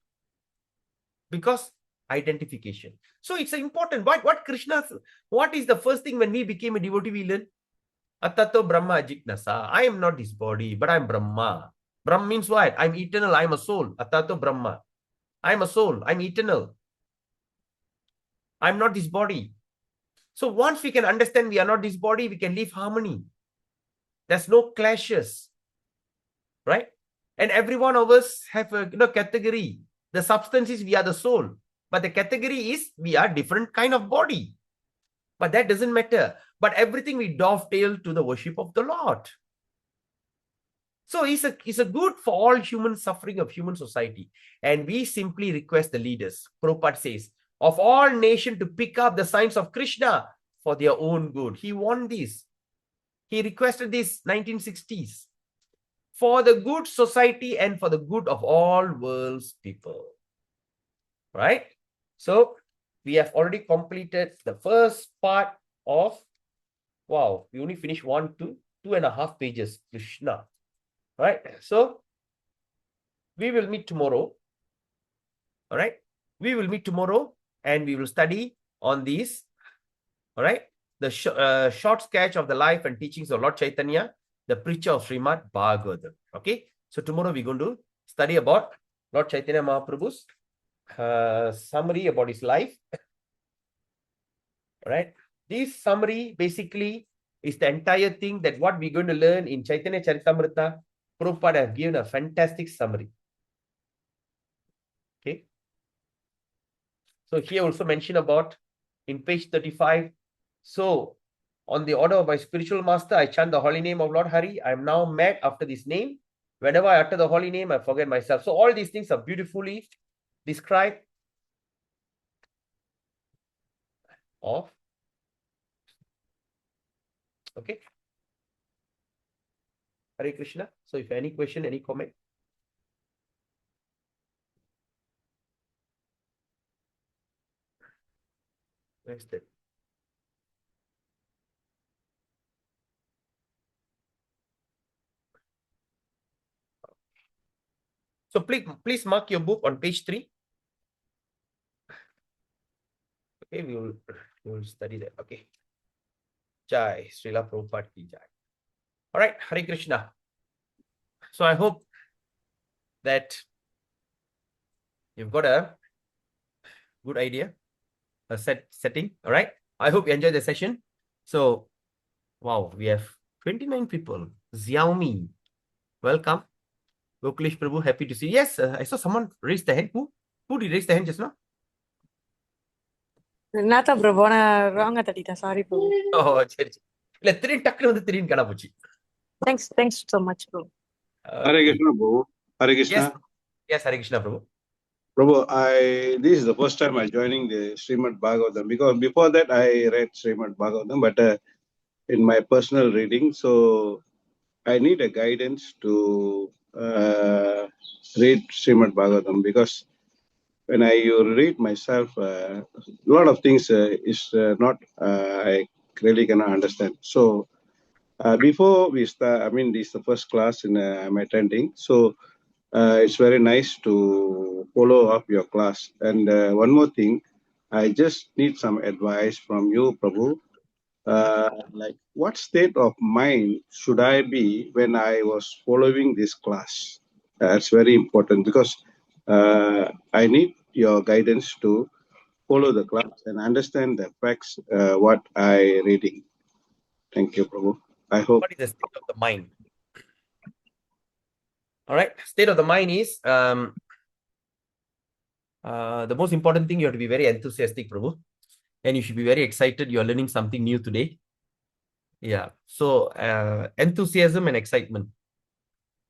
Because identification. So it's important. What is the first thing when we became a devotee we learn? Atato Brahma Ajiknasa. I am not this body, but I'm Brahma. Brahma means what? I'm eternal. I'm a soul. Atato Brahma. I'm a soul. I'm eternal. I'm not this body. So once we can understand we are not this body, we can live harmony. There's no clashes. Right? And every one of us have a category. The substance is we are the soul. But the category is we are different kind of body. But that doesn't matter. But everything we dovetail to the worship of the Lord. So it's a good for all human suffering of human society. And we simply request the leaders, Prabhupada says, of all nations to pick up the science of Krishna for their own good. He won this. He requested this 1960s. for the good society and for the good of all world's people. Right? So we have already completed the first part of, wow, we only finished 2.5 pages, Krishna. Right? So we will meet tomorrow. All right? We will meet tomorrow and we will study on these. All right? The short sketch of the life and teachings of Lord Chaitanya, the preacher of Srimad Bhagavatam. Okay? So tomorrow we're going to study about Lord Chaitanya Mahaprabhu's summary about his life. All right? This summary basically is the entire thing that what we're going to learn in Chaitanya Charitamrita. Prabhupada have given a fantastic summary. Okay? So here also mention about in page 35. So on the order of my spiritual master, I chant the holy name of Lord Hari. I am now mad after this name. Whenever I utter the holy name, I forget myself. So all these things are beautifully described of. Okay. Hare Krishna. So if any question, any comment? Next step. So please mark your book on page 3. Okay, we will study that. Okay. Jai, Srila Prabhupada ki Jai. All right, Hare Krishna. So I hope that you've got a good idea, a setting. All right. I hope you enjoyed the session. So, wow, we have 29 people. Xiaomi, welcome. Gokalish Prabhu, happy to see you. Yes, I saw someone raise the hand. Who did raise the hand just now? Nata Prabhu, நான் wrong தட்டிட்டேன். Sorry Prabhu. Oh, சரி. இல்ல திடீர்னு டக்குனு வந்து திடீர்னு காணா போச்சு. Thanks so much Prabhu. Hare Krishna, Prabhu. Hare Krishna. Yes, Hare Krishna, Prabhu. Prabhu, this is the first time I'm joining the Srimad Bhagavatam, because before that I read Srimad Bhagavatam, but in my personal reading, so I need a guidance to read Srimad Bhagavatam, because when I read myself, a lot of things is not, I really cannot understand. So before we start, I mean, this is the first class I'm attending, so it's very nice to follow up your class. And one more thing, I just need some advice from you, Prabhu. Like, what state of mind should I be when I was following this class? That's very important, because I need your guidance to follow the class and understand the facts, what I reading. Thank you, Prabhu. I hope. What is the state of the mind? All right. State of the mind is the most important thing. You have to be very enthusiastic, Prabhu. And you should be very excited. You are learning something new today. Yeah. So enthusiasm and excitement.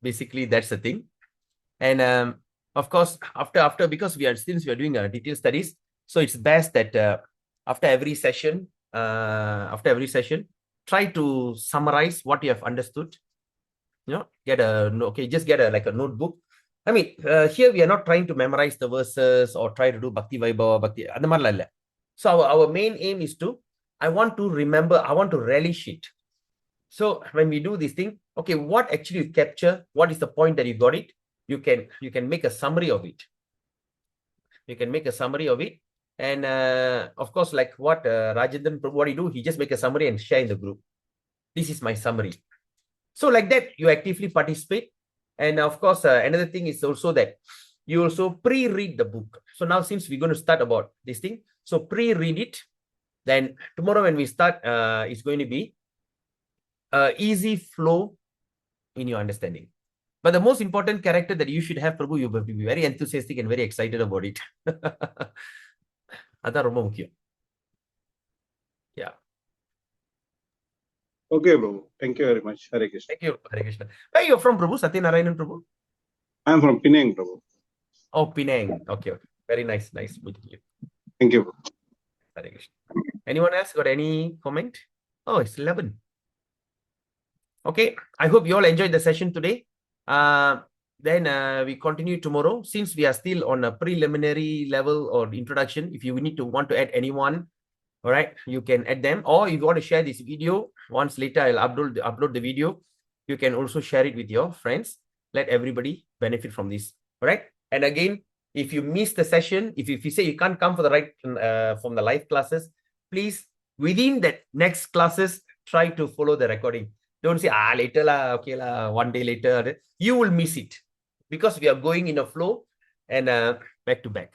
Basically, that's the thing. And of course, after because since we are doing detailed studies, so it's best that after every session, try to summarize what you have understood. You know, just get like a notebook. I mean, here we are not trying to memorize the verses or try to do Bhakti Vaibhava, Bhakti. So our main aim is I want to remember, I want to relish it. So when we do this thing, okay, what actually you capture, what is the point that you got it? You can make a summary of it. You can make a summary of it. And of course, like what Rajendran Prabhu, what he do, he just make a summary and share in the group. This is my summary. So like that, you actively participate. And of course, another thing is also that you also pre-read the book. So now since we're going to start about this thing, so pre-read it. Then tomorrow when we start, it's going to be easy flow in your understanding. But the most important character that you should have, Prabhu, you have to be very enthusiastic and very excited about it. That's ரொம்ப முக்கியம். Yeah. Okay, Prabhu. Thank you very much. Hare Krishna. Thank you, Hare Krishna. Where are you from, Prabhu? Satyanarayanan, Prabhu? I'm from Penang, Prabhu. Oh, Penang. Okay. Very nice. Nice meeting you. Thank you, Prabhu. Hare Krishna. Anyone else got any comment? Oh, it's 11. Okay. I hope you all enjoyed the session today. Then we continue tomorrow. Since we are still on a preliminary level or introduction, if you want to add anyone, all right, you can add them. Or if you want to share this video, once later I'll upload the video. You can also share it with your friends. Let everybody benefit from this. All right. And again, if you miss the session, if you say you can't come for the from the live classes, please, within that next classes, try to follow the recording. Don't say, later lah, okay lah, one day later. You will miss it because we are going in a flow and back to back.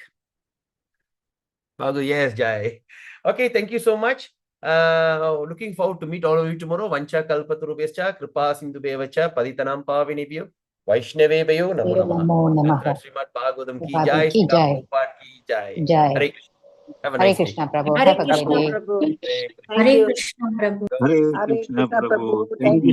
Yes, Jai. Okay, thank you so much. Looking forward to meet all of you tomorrow. Vancha kalpatarubhyascha kripa sindhubhyevacha paditanam pavinebhyo Vaishnavevayo namo namaha. Srimad Bhagavatam ki jai. Ki jai. Jai. Hare Krishna. Have a Hare nice day. Krishna, Prabhu. Hare Have a great Krishna, day. Prabhu. Hare Krishna Prabhu. Hare Hare Krishna Krishna Prabhu. Prabhu. Thank you.